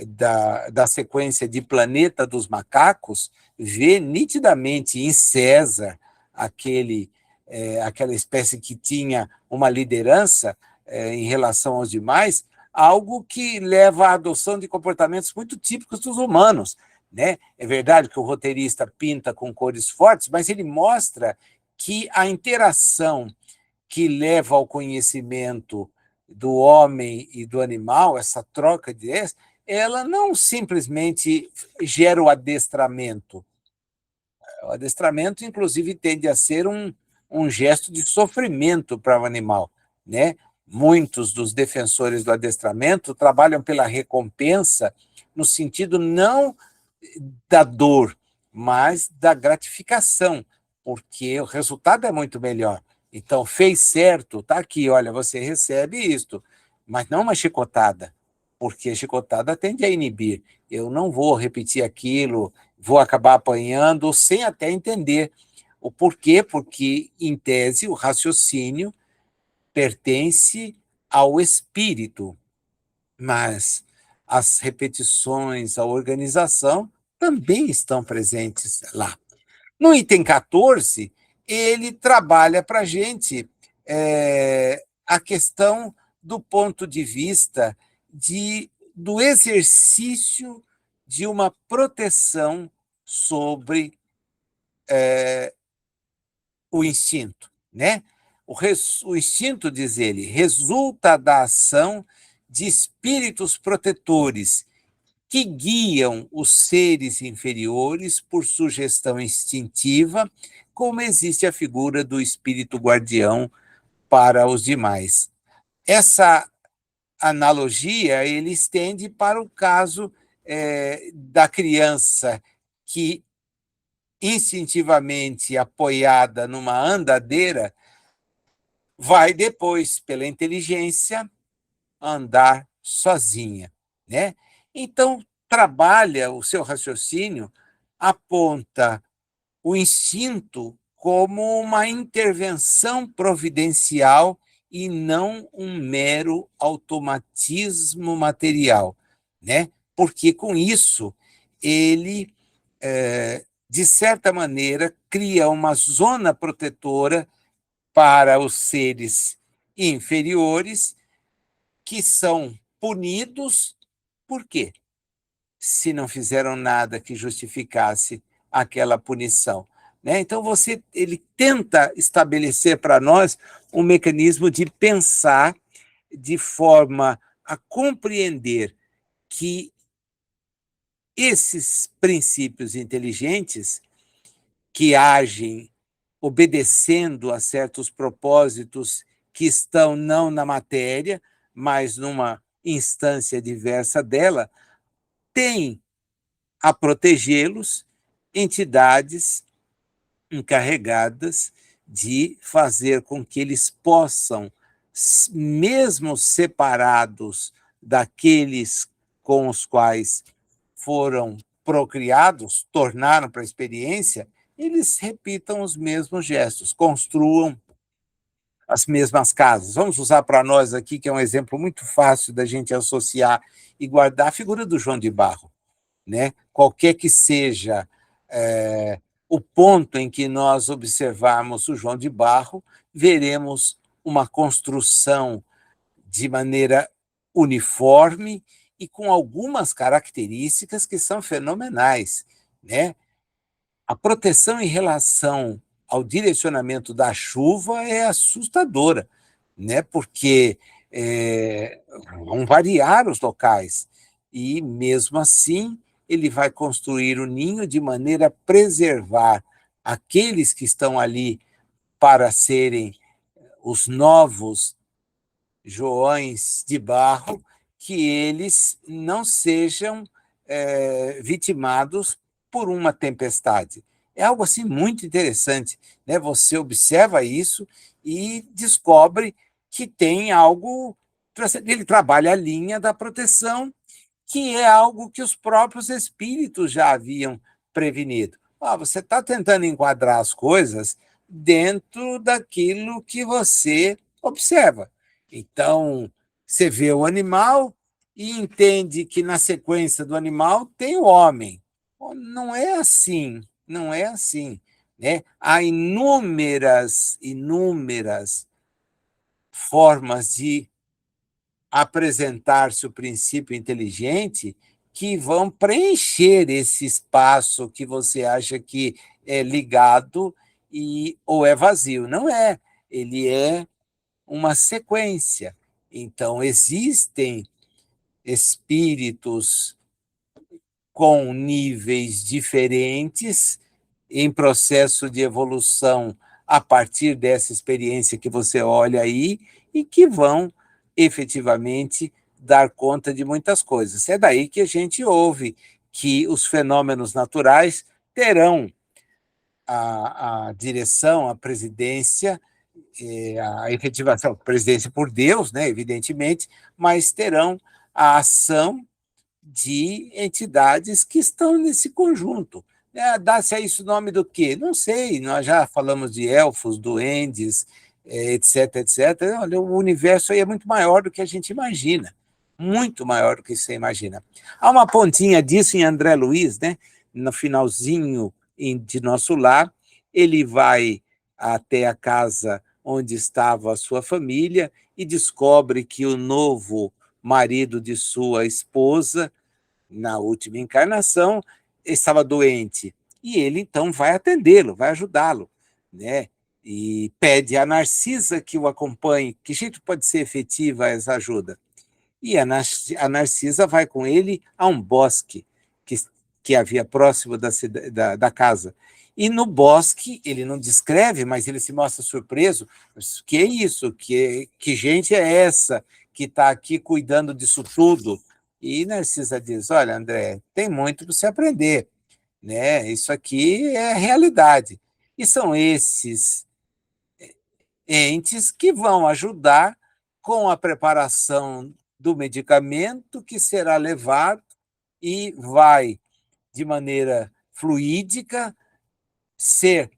da sequência de Planeta dos Macacos vê nitidamente em César aquela espécie que tinha uma liderança em relação aos demais, algo que leva à adoção de comportamentos muito típicos dos humanos. Né? É verdade que o roteirista pinta com cores fortes, mas ele mostra que a interação que leva ao conhecimento do homem e do animal, essa troca de ideias, ela não simplesmente gera o adestramento. O adestramento, inclusive, tende a ser um gesto de sofrimento para o animal. Né? Muitos dos defensores do adestramento trabalham pela recompensa no sentido não da dor, mas da gratificação, porque o resultado é muito melhor. Então, fez certo, está aqui, olha, você recebe isto, mas não uma chicotada, porque a chicotada tende a inibir. Eu não vou repetir aquilo, vou acabar apanhando sem até entender o porquê, porque, em tese, o raciocínio pertence ao espírito, mas as repetições, a organização também estão presentes lá. No item 14, ele trabalha para a gente a questão do ponto de vista do exercício de uma proteção sobre o instinto. Né? O instinto, diz ele, resulta da ação de espíritos protetores que guiam os seres inferiores por sugestão instintiva, como existe a figura do espírito guardião para os demais. Essa analogia ele estende para o caso da criança que, instintivamente apoiada numa andadeira, vai depois, pela inteligência, andar sozinha. Né? Então, trabalha o seu raciocínio, aponta o instinto como uma intervenção providencial e não um mero automatismo material. Né? Porque, com isso, ele, de certa maneira, cria uma zona protetora para os seres inferiores que são punidos. Por quê? Se não fizeram nada que justificasse aquela punição. Né? Então, ele tenta estabelecer para nós um mecanismo de pensar de forma a compreender que esses princípios inteligentes que agem obedecendo a certos propósitos que estão não na matéria, mas numa instância diversa dela, têm a protegê-los entidades encarregadas de fazer com que eles possam, mesmo separados daqueles com os quais foram procriados, tornaram para a experiência, eles repitam os mesmos gestos, construam as mesmas casas. Vamos usar para nós aqui, que é um exemplo muito fácil da gente associar e guardar, a figura do João de Barro. Né? Qualquer que seja o ponto em que nós observarmos o João de Barro, veremos uma construção de maneira uniforme e com algumas características que são fenomenais. Né? A proteção em relação ao direcionamento da chuva é assustadora, né? Porque vão variar os locais e, mesmo assim, ele vai construir o ninho de maneira a preservar aqueles que estão ali para serem os novos Joões de Barro, que eles não sejam vitimados por uma tempestade. É algo assim muito interessante. Né? Você observa isso e descobre que tem algo Ele trabalha a linha da proteção, que é algo que os próprios espíritos já haviam prevenido. Você está tentando enquadrar as coisas dentro daquilo que você observa. Então, você vê o animal e entende que na sequência do animal tem o homem. Não é assim, não é assim. Né? Há inúmeras formas de apresentar-se o princípio inteligente que vão preencher esse espaço que você acha que é ligado ou é vazio. Não é. Ele é uma sequência. Então, existem espíritos com níveis diferentes em processo de evolução a partir dessa experiência que você olha aí e que vão efetivamente dar conta de muitas coisas. É daí que a gente ouve que os fenômenos naturais terão a direção, a presidência, a efetivação, presidência por Deus, né, evidentemente, mas terão a ação de entidades que estão nesse conjunto. Dá-se a isso o nome do quê? Não sei, nós já falamos de elfos, duendes, etc, etc. Olha, o universo aí é muito maior do que a gente imagina, muito maior do que você imagina. Há uma pontinha disso em André Luiz, né? No finalzinho de Nosso Lar, ele vai até a casa onde estava a sua família e descobre que o novo marido de sua esposa, na última encarnação, estava doente. E ele, então, vai atendê-lo, vai ajudá-lo, né? E pede a Narcisa que o acompanhe. Que jeito pode ser efetiva essa ajuda? E a Narcisa vai com ele a um bosque que havia próximo da casa. E no bosque, ele não descreve, mas ele se mostra surpreso. Que é isso? Que gente é essa que está aqui cuidando disso tudo? E Narcisa diz, olha, André, tem muito para você aprender. Né? Isso aqui é realidade. E são esses entes que vão ajudar com a preparação do medicamento que será levado e vai, de maneira fluídica, ser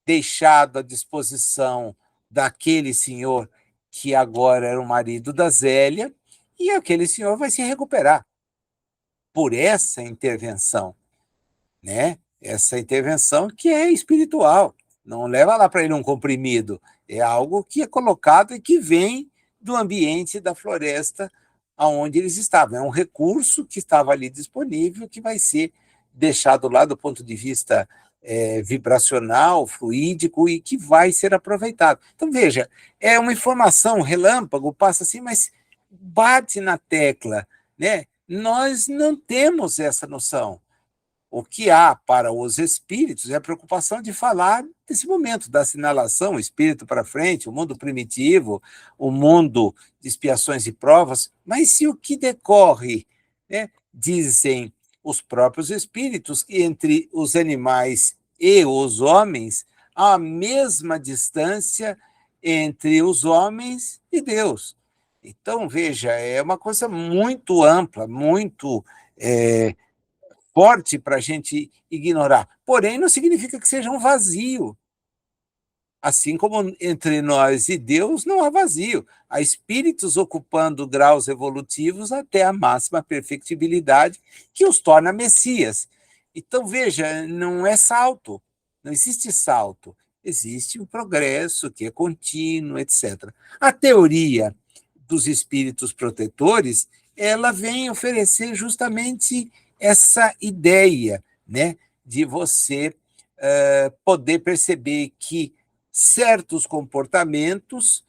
deixado à disposição daquele senhor que agora era o marido da Zélia, e aquele senhor vai se recuperar por essa intervenção, né? Essa intervenção que é espiritual. Não leva lá para ele um comprimido, é algo que é colocado e que vem do ambiente da floresta aonde eles estavam. É um recurso que estava ali disponível, que vai ser deixado lá do ponto de vista vibracional, fluídico, e que vai ser aproveitado. Então, veja, é uma informação relâmpago, passa assim, mas bate na tecla, né? Nós não temos essa noção. O que há para os espíritos é a preocupação de falar desse momento da assinalação, o espírito para frente, o mundo primitivo, o mundo de expiações e provas, mas se o que decorre, né, dizem os próprios espíritos, que entre os animais e os homens, há a mesma distância entre os homens e Deus. Então, veja, é uma coisa muito ampla, muito forte para a gente ignorar. Porém, não significa que seja um vazio. Assim como entre nós e Deus não há vazio. Há espíritos ocupando graus evolutivos até a máxima perfectibilidade que os torna messias. Então, veja, não é salto. Não existe salto. Existe um progresso que é contínuo, etc. A teoria dos espíritos protetores, ela vem oferecer justamente essa ideia, né, de você poder perceber que certos comportamentos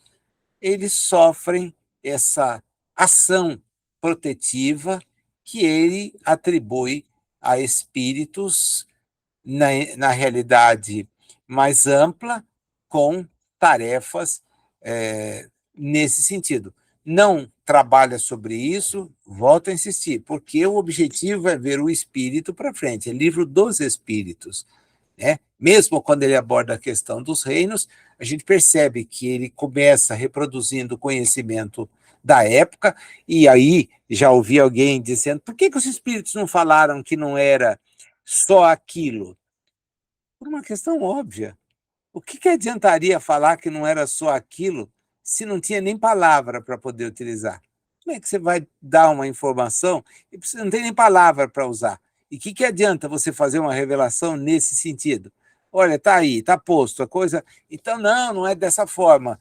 eles sofrem essa ação protetiva que ele atribui a espíritos na realidade mais ampla, com tarefas nesse sentido. Não trabalha sobre isso, volto a insistir, porque o objetivo é ver o espírito para frente, é livro dos espíritos. Né? Mesmo quando ele aborda a questão dos reinos, a gente percebe que ele começa reproduzindo o conhecimento da época, e aí já ouvi alguém dizendo, por que os espíritos não falaram que não era só aquilo? Por uma questão óbvia. O que adiantaria falar que não era só aquilo se não tinha nem palavra para poder utilizar? Como é que você vai dar uma informação e você não tem nem palavra para usar? E o que adianta você fazer uma revelação nesse sentido? Olha, está aí, está posto a coisa. Então, não é dessa forma.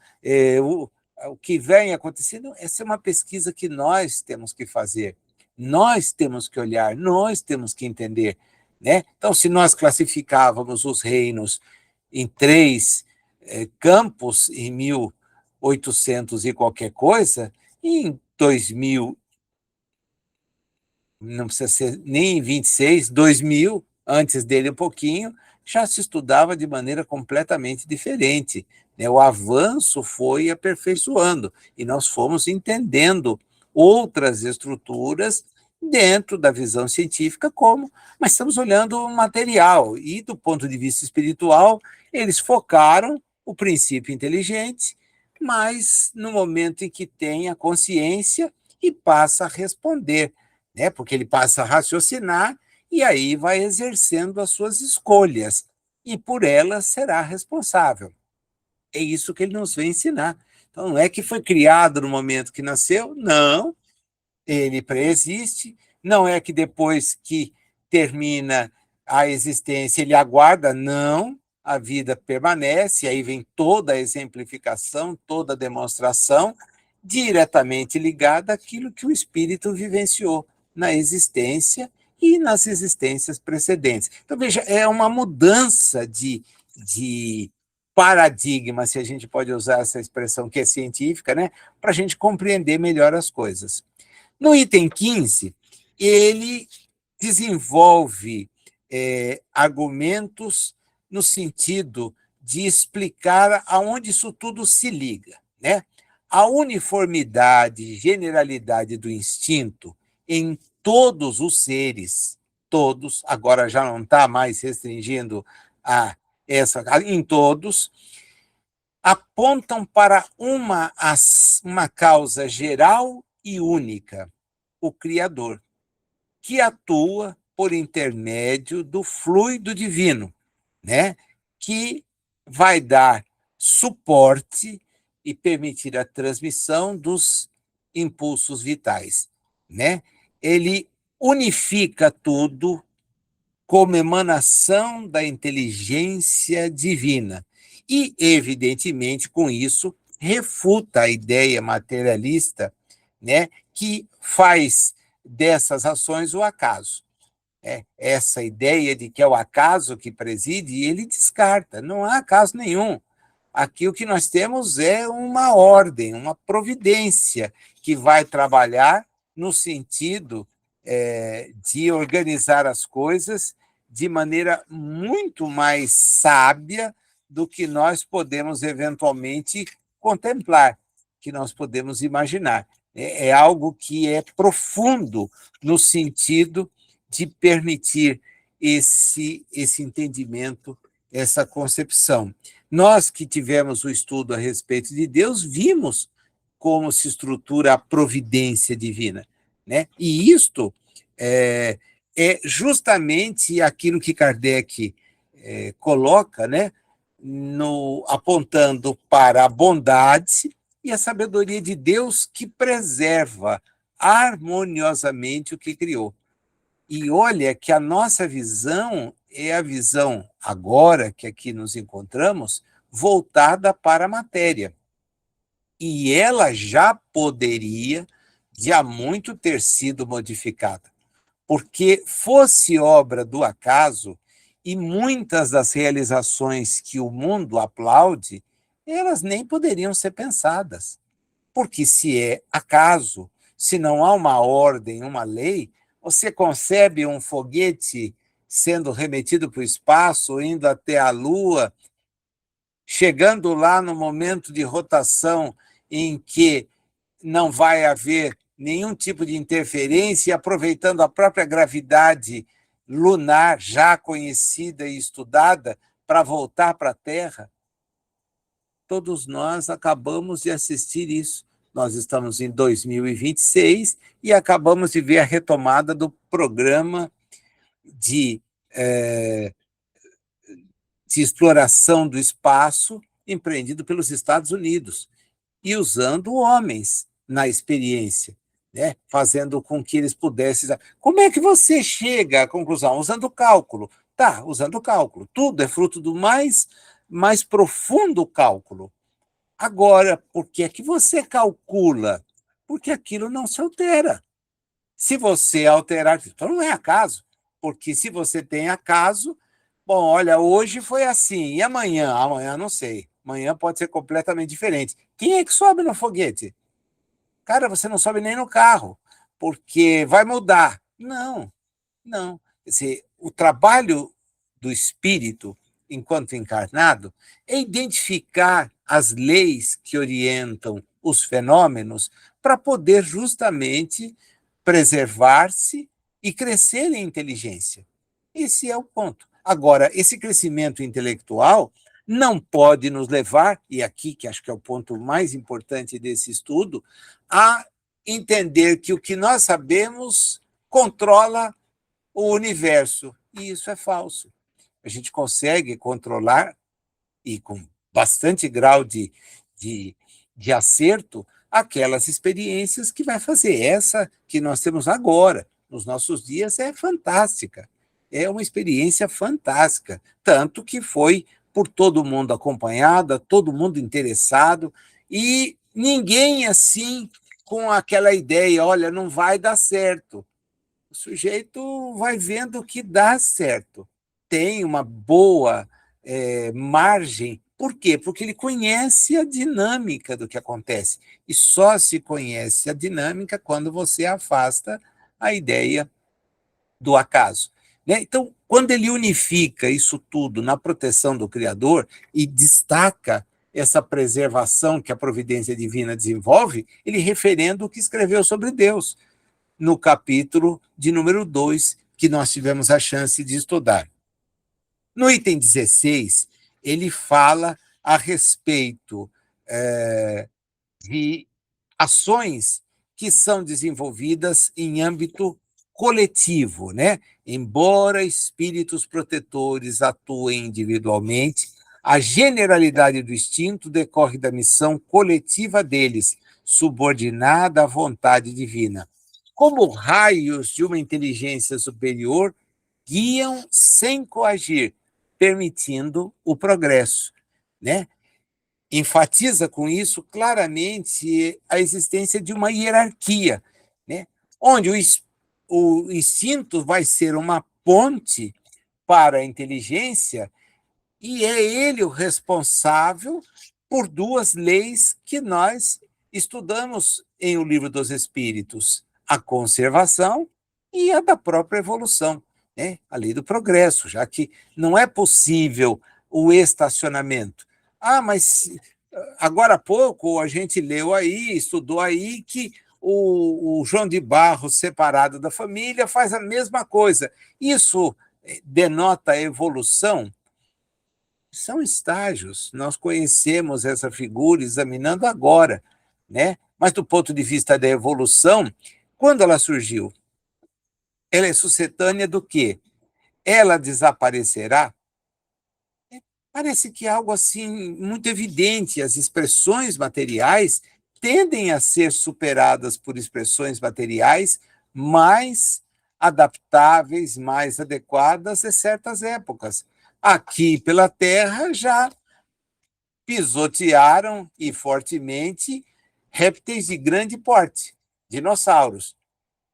O que vem acontecendo, essa é uma pesquisa que nós temos que fazer. Nós temos que olhar, nós temos que entender. Né? Então, se nós classificávamos os reinos em 3 campos em 1800 e qualquer coisa, em 2000, não precisa ser nem em 26, 2000, antes dele um pouquinho, já se estudava de maneira completamente diferente. Né? O avanço foi aperfeiçoando e nós fomos entendendo outras estruturas dentro da visão científica, mas estamos olhando o material, e do ponto de vista espiritual, eles focaram o princípio inteligente, mas no momento em que tem a consciência e passa a responder, né? Porque ele passa a raciocinar e aí vai exercendo as suas escolhas, e por elas será responsável. É isso que ele nos vem ensinar. Então, não é que foi criado no momento que nasceu, não, ele preexiste, não é que depois que termina a existência ele aguarda, não, a vida permanece, aí vem toda a exemplificação, toda a demonstração, diretamente ligada àquilo que o espírito vivenciou na existência e nas existências precedentes. Então, veja, é uma mudança de paradigma, se a gente pode usar essa expressão que é científica, né, para a gente compreender melhor as coisas. No item 15, ele desenvolve argumentos no sentido de explicar aonde isso tudo se liga. Né? A uniformidade, generalidade do instinto em todos os seres, todos, agora já não está mais restringindo em todos, apontam para uma causa geral e única, o Criador, que atua por intermédio do fluido divino, né? Que vai dar suporte e permitir a transmissão dos impulsos vitais. Né? Ele unifica tudo como emanação da inteligência divina. E, evidentemente, com isso, refuta a ideia materialista, né, que faz dessas ações o acaso. Essa ideia de que é o acaso que preside, ele descarta, não há acaso nenhum. Aqui o que nós temos é uma ordem, uma providência que vai trabalhar no sentido de organizar as coisas de maneira muito mais sábia do que nós podemos eventualmente contemplar, que nós podemos imaginar. É algo que é profundo no sentido de permitir esse entendimento, essa concepção. Nós que tivemos o estudo a respeito de Deus, vimos como se estrutura a providência divina. Né? E isto é justamente aquilo que Kardec coloca, né, apontando para a bondade e a sabedoria de Deus que preserva harmoniosamente o que criou. E olha que a nossa visão é a visão, agora que aqui nos encontramos, voltada para a matéria. E ela já poderia, de há muito, ter sido modificada, porque fosse obra do acaso, e muitas das realizações que o mundo aplaude, elas nem poderiam ser pensadas. Porque se é acaso, se não há uma ordem, uma lei, você concebe um foguete sendo remetido para o espaço, indo até a Lua, chegando lá no momento de rotação em que não vai haver nenhum tipo de interferência, aproveitando a própria gravidade lunar já conhecida e estudada para voltar para a Terra. Todos nós acabamos de assistir isso nós estamos em 2026 e acabamos de ver a retomada do programa de, eh, de exploração do espaço empreendido pelos Estados Unidos e usando homens na experiência, né? Fazendo com que eles pudessem. Como é que você chega à conclusão? Usando cálculo. Tá, usando cálculo. Tudo é fruto do mais profundo cálculo. Agora, por que é que você calcula? Porque aquilo não se altera. Se você alterar, então não é acaso, porque se você tem acaso, bom, olha, hoje foi assim, e amanhã? Amanhã não sei. Amanhã pode ser completamente diferente. Quem é que sobe no foguete? Cara, você não sobe nem no carro, porque vai mudar. Não, não. Quer dizer, o trabalho do espírito, enquanto encarnado, é identificar as leis que orientam os fenômenos para poder justamente preservar-se e crescer em inteligência. Esse é o ponto. Agora, esse crescimento intelectual não pode nos levar, e aqui que acho que é o ponto mais importante desse estudo, a entender que o que nós sabemos controla o universo. E isso é falso. A gente consegue controlar, e com bastante grau de, de acerto, aquelas experiências que vai fazer. Essa que nós temos agora, nos nossos dias, é fantástica. É uma experiência fantástica. Tanto que foi por todo mundo acompanhada, todo mundo interessado, e ninguém assim com aquela ideia, olha, não vai dar certo. O sujeito vai vendo que dá certo, tem uma boa margem. Por quê? Porque ele conhece a dinâmica do que acontece. E só se conhece a dinâmica quando você afasta a ideia do acaso. Né? Então, quando ele unifica isso tudo na proteção do Criador e destaca essa preservação que a providência divina desenvolve, ele referenda o que escreveu sobre Deus no capítulo de número 2, que nós tivemos a chance de estudar. No item 16, ele fala a respeito de ações que são desenvolvidas em âmbito coletivo, né? Embora espíritos protetores atuem individualmente, a generalidade do instinto decorre da missão coletiva deles, subordinada à vontade divina. Como raios de uma inteligência superior, guiam sem coagir, permitindo o progresso, né? Enfatiza com isso claramente a existência de uma hierarquia, né? Onde o instinto vai ser uma ponte para a inteligência e é ele o responsável por duas leis que nós estudamos em O Livro dos Espíritos: a conservação e a da própria evolução, né? A lei do progresso, já que não é possível o estacionamento. Ah, mas agora há pouco a gente leu aí, estudou aí, que o João de Barros, separado da família, faz a mesma coisa. Isso denota evolução? São estágios. Nós conhecemos essa figura examinando agora, né? Mas do ponto de vista da evolução, quando ela surgiu? Ela é sucedânea do quê? Ela desaparecerá? Parece que é algo assim muito evidente. As expressões materiais tendem a ser superadas por expressões materiais mais adaptáveis, mais adequadas a certas épocas. Aqui pela Terra já pisotearam e fortemente répteis de grande porte, dinossauros.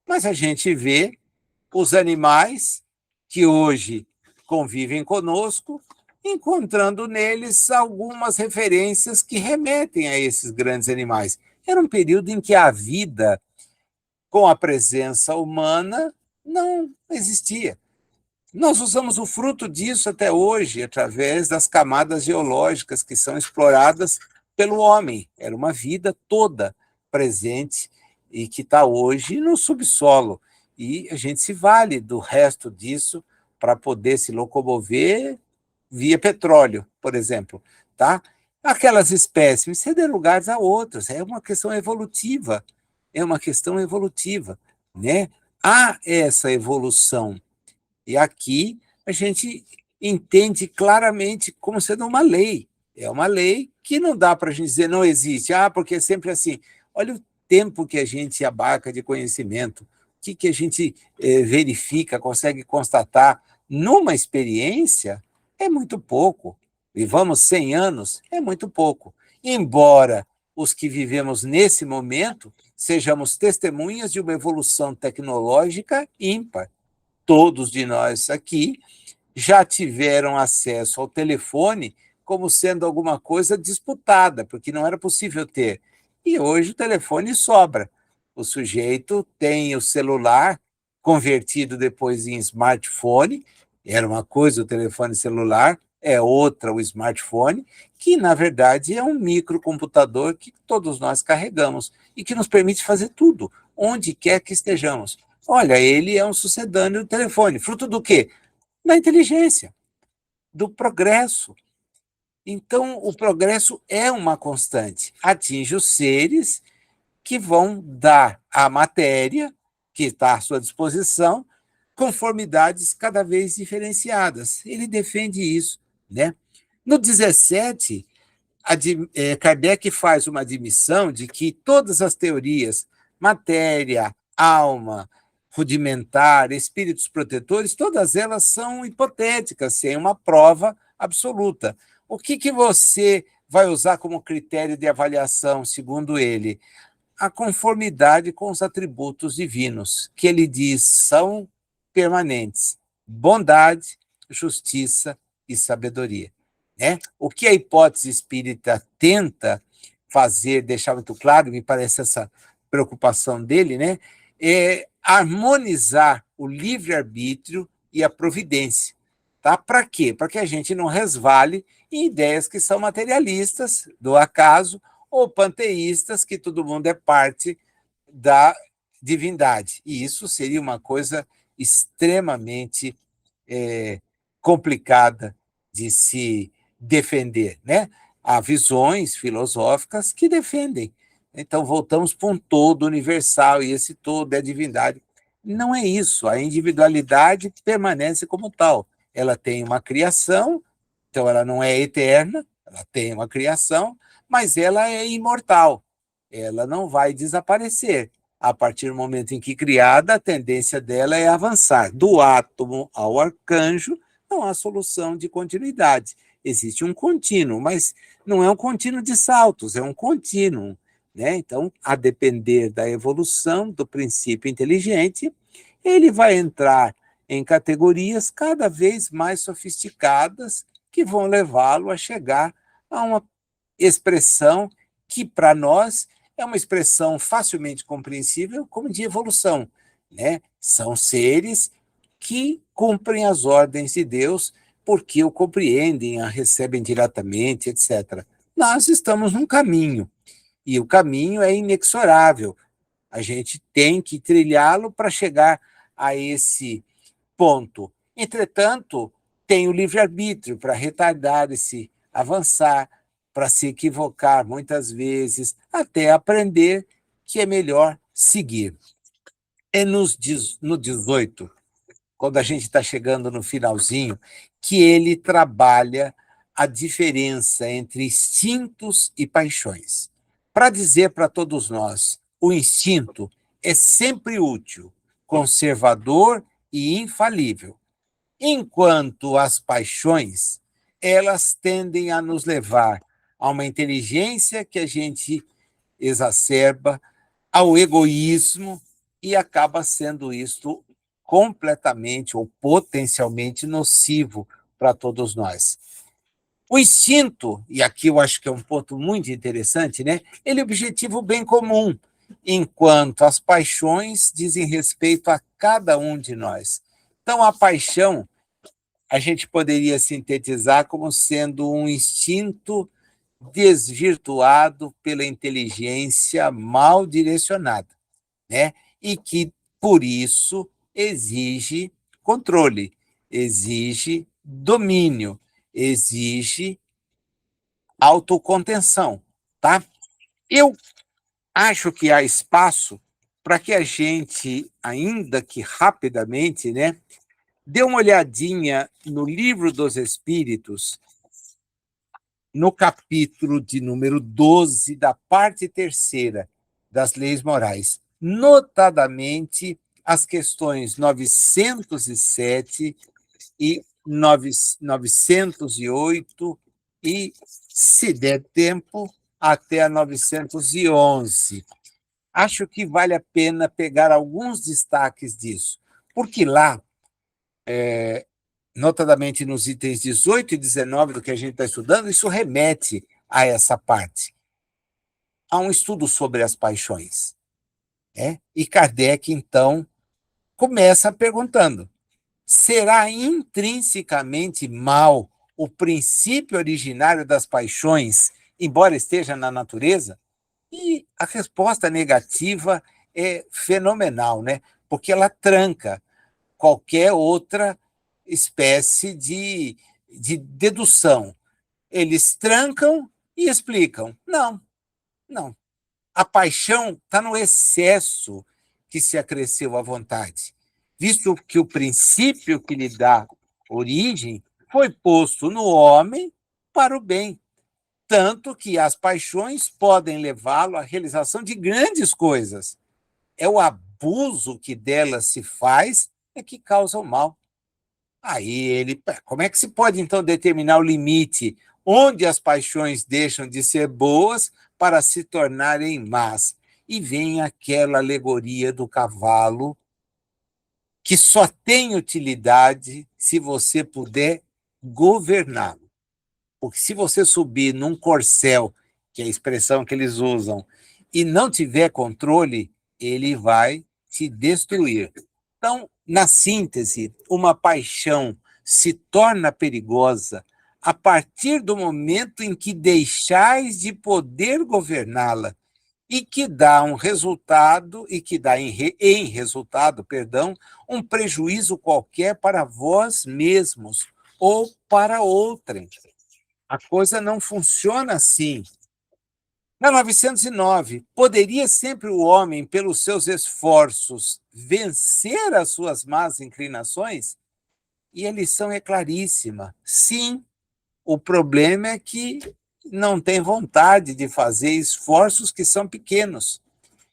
Mas a gente vê os animais que hoje convivem conosco, encontrando neles algumas referências que remetem a esses grandes animais. Era um período em que a vida, com a presença humana, não existia. Nós usamos o fruto disso até hoje, através das camadas geológicas que são exploradas pelo homem. Era uma vida toda presente e que está hoje no subsolo. E a gente se vale do resto disso para poder se locomover via petróleo, por exemplo. Tá? aquelas espécimes cederam lugares a outros. É uma questão evolutiva. É uma questão evolutiva, né? Há essa evolução. E aqui a gente entende claramente como sendo uma lei. É uma lei que não dá para a gente dizer não existe, porque é sempre assim. Olha o tempo que a gente abarca de conhecimento, o que a gente verifica, consegue constatar numa experiência, é muito pouco. Vivamos 100 anos, é muito pouco. Embora os que vivemos nesse momento sejamos testemunhas de uma evolução tecnológica ímpar. Todos de nós aqui já tiveram acesso ao telefone como sendo alguma coisa disputada, porque não era possível ter. E hoje o telefone sobra. O sujeito tem o celular convertido depois em smartphone, era uma coisa o telefone celular, é outra o smartphone, que na verdade é um microcomputador que todos nós carregamos e que nos permite fazer tudo, onde quer que estejamos. Olha, ele é um sucedâneo do telefone. Fruto do quê? Da inteligência, do progresso. Então, o progresso é uma constante. Atinge os seres que vão dar à matéria, que está à sua disposição, conformidades cada vez diferenciadas. Ele defende isso, né? No 17, Kardec faz uma admissão de que todas as teorias, matéria, alma, rudimentar, espíritos protetores, todas elas são hipotéticas, sem uma prova absoluta. O que você vai usar como critério de avaliação, segundo ele? A conformidade com os atributos divinos, que ele diz são permanentes: bondade, justiça e sabedoria. Né? O que a hipótese espírita tenta fazer, deixar muito claro, me parece essa preocupação dele, né? É harmonizar o livre-arbítrio e a providência. Tá? Para quê? Para que a gente não resvale em ideias que são materialistas, do acaso, ou panteístas, que todo mundo é parte da divindade. E isso seria uma coisa extremamente complicada de se defender, né? Há visões filosóficas que defendem. Então, voltamos para um todo universal, e esse todo é a divindade. Não é isso. A individualidade permanece como tal. Ela tem uma criação, então ela não é eterna, ela tem uma criação, mas ela é imortal. Ela não vai desaparecer. A partir do momento em que criada, a tendência dela é avançar. Do átomo ao arcanjo, não há solução de continuidade. Existe um contínuo, mas não é um contínuo de saltos, é um contínuo. Né? Então, a depender da evolução do princípio inteligente, ele vai entrar em categorias cada vez mais sofisticadas que vão levá-lo a chegar a uma expressão que, para nós, é uma expressão facilmente compreensível como de evolução. Né? São seres que cumprem as ordens de Deus porque o compreendem, a recebem diretamente, etc. Nós estamos num caminho, e o caminho é inexorável. A gente tem que trilhá-lo para chegar a esse ponto. Entretanto, tem o livre-arbítrio para retardar esse avançar, para se equivocar muitas vezes, até aprender que é melhor seguir. É no 18, quando a gente está chegando no finalzinho, que ele trabalha a diferença entre instintos e paixões. Para dizer para todos nós, o instinto é sempre útil, conservador e infalível, enquanto as paixões, elas tendem a nos levar a uma inteligência que a gente exacerba, ao egoísmo, e acaba sendo isto completamente ou potencialmente nocivo para todos nós. O instinto, e aqui eu acho que é um ponto muito interessante, né? Ele objetiva o bem comum, enquanto as paixões dizem respeito a cada um de nós. Então, a paixão a gente poderia sintetizar como sendo um instinto desvirtuado pela inteligência mal direcionada, né? E que, por isso, exige controle, exige domínio, exige autocontenção, tá? Eu acho que há espaço para que a gente, ainda que rapidamente, né, dê uma olhadinha no Livro dos Espíritos, no capítulo de número 12, da parte terceira das leis morais, notadamente as questões 907 e 908 e, se der tempo, até a 911. Acho que vale a pena pegar alguns destaques disso, porque lá, notadamente nos itens 18 e 19 do que a gente está estudando, isso remete a essa parte. Há um estudo sobre as paixões. E Kardec, então, começa perguntando: será intrinsecamente mal o princípio originário das paixões, embora esteja na natureza? E a resposta negativa é fenomenal, né? Porque ela tranca qualquer outra espécie de dedução. Eles trancam e explicam. Não, não. A paixão está no excesso que se acresceu à vontade, visto que o princípio que lhe dá origem foi posto no homem para o bem, tanto que as paixões podem levá-lo à realização de grandes coisas. É o abuso que delas se faz que causa o mal. Aí ele, como é que se pode então determinar o limite onde as paixões deixam de ser boas para se tornarem más? E vem aquela alegoria do cavalo que só tem utilidade se você puder governá-lo. Porque se você subir num corcel, que é a expressão que eles usam, e não tiver controle, ele vai te destruir. Então, na síntese, uma paixão se torna perigosa a partir do momento em que deixais de poder governá-la e que dá um resultado, e que dá em resultado, perdão, um prejuízo qualquer para vós mesmos ou para outrem. A coisa não funciona assim. Na 909, poderia sempre o homem, pelos seus esforços, vencer as suas más inclinações? E a lição é claríssima. Sim, o problema é que não tem vontade de fazer esforços que são pequenos.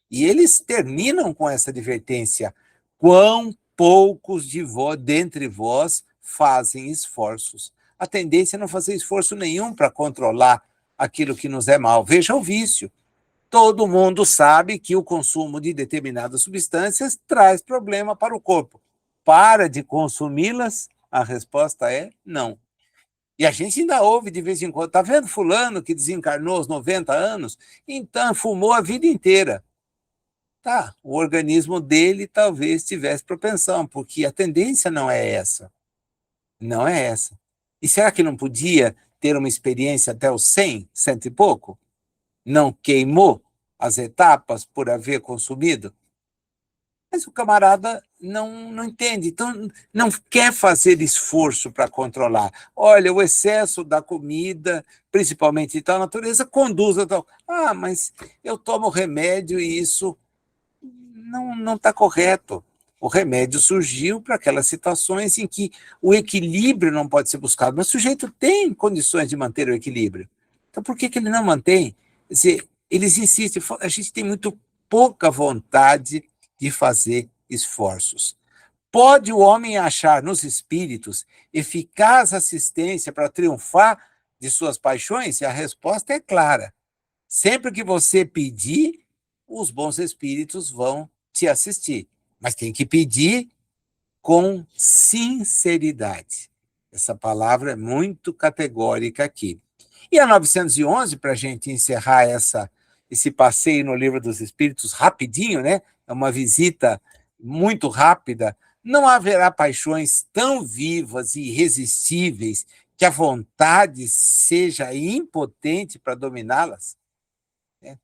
E eles terminam com essa advertência: quão poucos dentre vós fazem esforços. A tendência é não fazer esforço nenhum para controlar aquilo que nos é mal. Veja o vício. Todo mundo sabe que o consumo de determinadas substâncias traz problema para o corpo. Para de consumi-las? A resposta é não. E a gente ainda ouve de vez em quando: está vendo fulano que desencarnou aos 90 anos? Então, fumou a vida inteira. Tá, o organismo dele talvez tivesse propensão, porque a tendência não é essa. Não é essa. E será que não podia ter uma experiência até os 100, cento e pouco? Não queimou as etapas por haver consumido? Mas o camarada não entende, então não quer fazer esforço para controlar. Olha, o excesso da comida, principalmente de tal natureza, conduz a tal. Ah, mas eu tomo remédio e isso não está correto. O remédio surgiu para aquelas situações em que o equilíbrio não pode ser buscado, mas o sujeito tem condições de manter o equilíbrio. Então, por que ele não mantém? Quer dizer, eles insistem, a gente tem muito pouca vontade de fazer esforços. Pode o homem achar nos espíritos eficaz assistência para triunfar de suas paixões? E a resposta é clara. Sempre que você pedir, os bons espíritos vão te assistir. Mas tem que pedir com sinceridade. Essa palavra é muito categórica aqui. E a 911, para a gente encerrar esse passeio no Livro dos Espíritos rapidinho, né? É uma visita muito rápida. Não haverá paixões tão vivas e irresistíveis que a vontade seja impotente para dominá-las?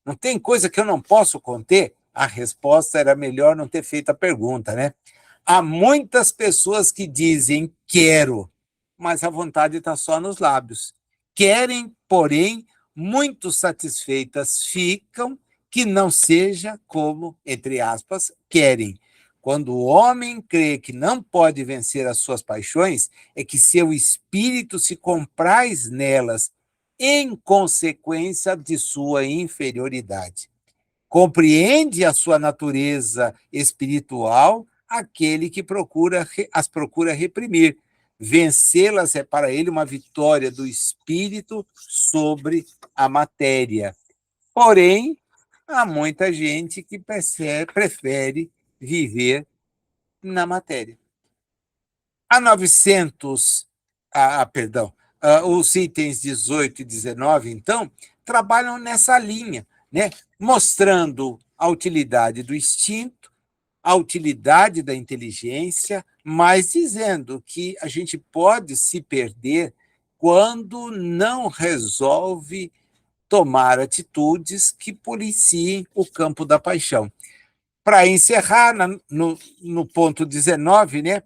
Não tem coisa que eu não posso conter? A resposta era melhor não ter feito a pergunta, né? Há muitas pessoas que dizem quero, mas a vontade está só nos lábios. Querem, porém, muito satisfeitas ficam, que não seja como, entre aspas, querem. Quando o homem crê que não pode vencer as suas paixões, é que seu espírito se compraz nelas, em consequência de sua inferioridade. Compreende a sua natureza espiritual aquele que as procura reprimir. Vencê-las é para ele uma vitória do espírito sobre a matéria. Porém, há muita gente que prefere viver na matéria. A 900, perdão, os itens 18 e 19, então, trabalham nessa linha, né? Mostrando a utilidade do instinto, a utilidade da inteligência, mas dizendo que a gente pode se perder quando não resolve tomar atitudes que policiem o campo da paixão. Para encerrar, no ponto 19, né?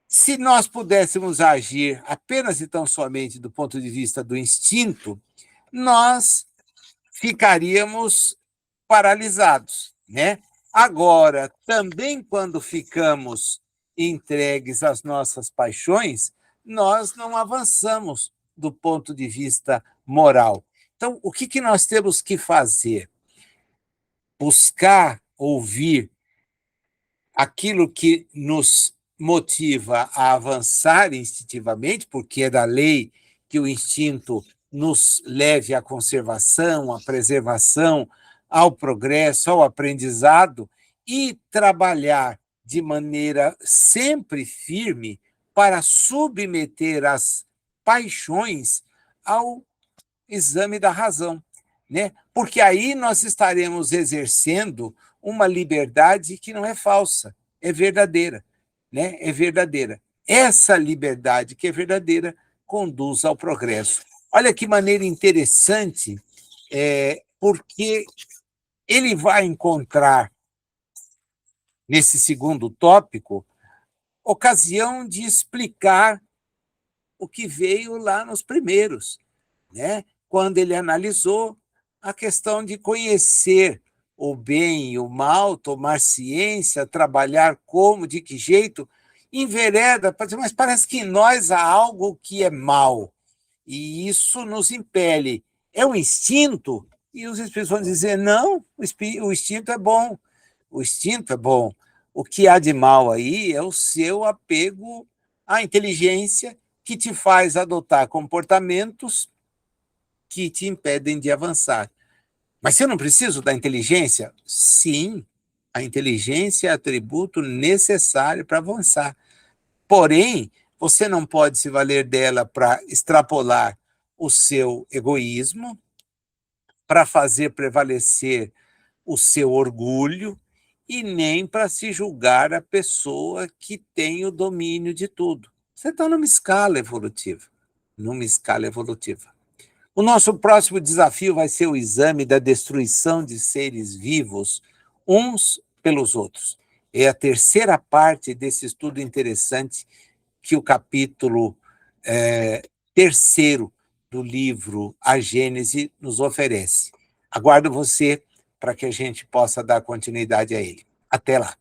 Se nós pudéssemos agir apenas e tão somente do ponto de vista do instinto, nós ficaríamos paralisados, né? Agora, também quando ficamos entregues às nossas paixões, nós não avançamos do ponto de vista moral. Então, o que nós temos que fazer? Buscar ouvir aquilo que nos motiva a avançar instintivamente, porque é da lei que o instinto nos leve à conservação, à preservação, ao progresso, ao aprendizado, e trabalhar de maneira sempre firme para submeter as paixões ao exame da razão, né? Porque aí nós estaremos exercendo uma liberdade que não é falsa, é verdadeira, né? É verdadeira. Essa liberdade que é verdadeira conduz ao progresso. Olha que maneira interessante, porque ele vai encontrar, nesse segundo tópico, ocasião de explicar o que veio lá nos primeiros, né? Quando ele analisou a questão de conhecer o bem e o mal, tomar ciência, trabalhar como, de que jeito, envereda, mas parece que em nós há algo que é mal, e isso nos impele. É o instinto? E os espíritos vão dizer, não, o instinto é bom, o instinto é bom. O que há de mal aí é o seu apego à inteligência, que te faz adotar comportamentos que te impedem de avançar. Mas se eu não preciso da inteligência? Sim, a inteligência é atributo necessário para avançar. Porém, você não pode se valer dela para extrapolar o seu egoísmo, para fazer prevalecer o seu orgulho, e nem para se julgar a pessoa que tem o domínio de tudo. Você está numa escala evolutiva. Numa escala evolutiva. O nosso próximo desafio vai ser o exame da destruição de seres vivos, uns pelos outros. É a terceira parte desse estudo interessante que o capítulo terceiro do livro A Gênese nos oferece. Aguardo você para que a gente possa dar continuidade a ele. Até lá.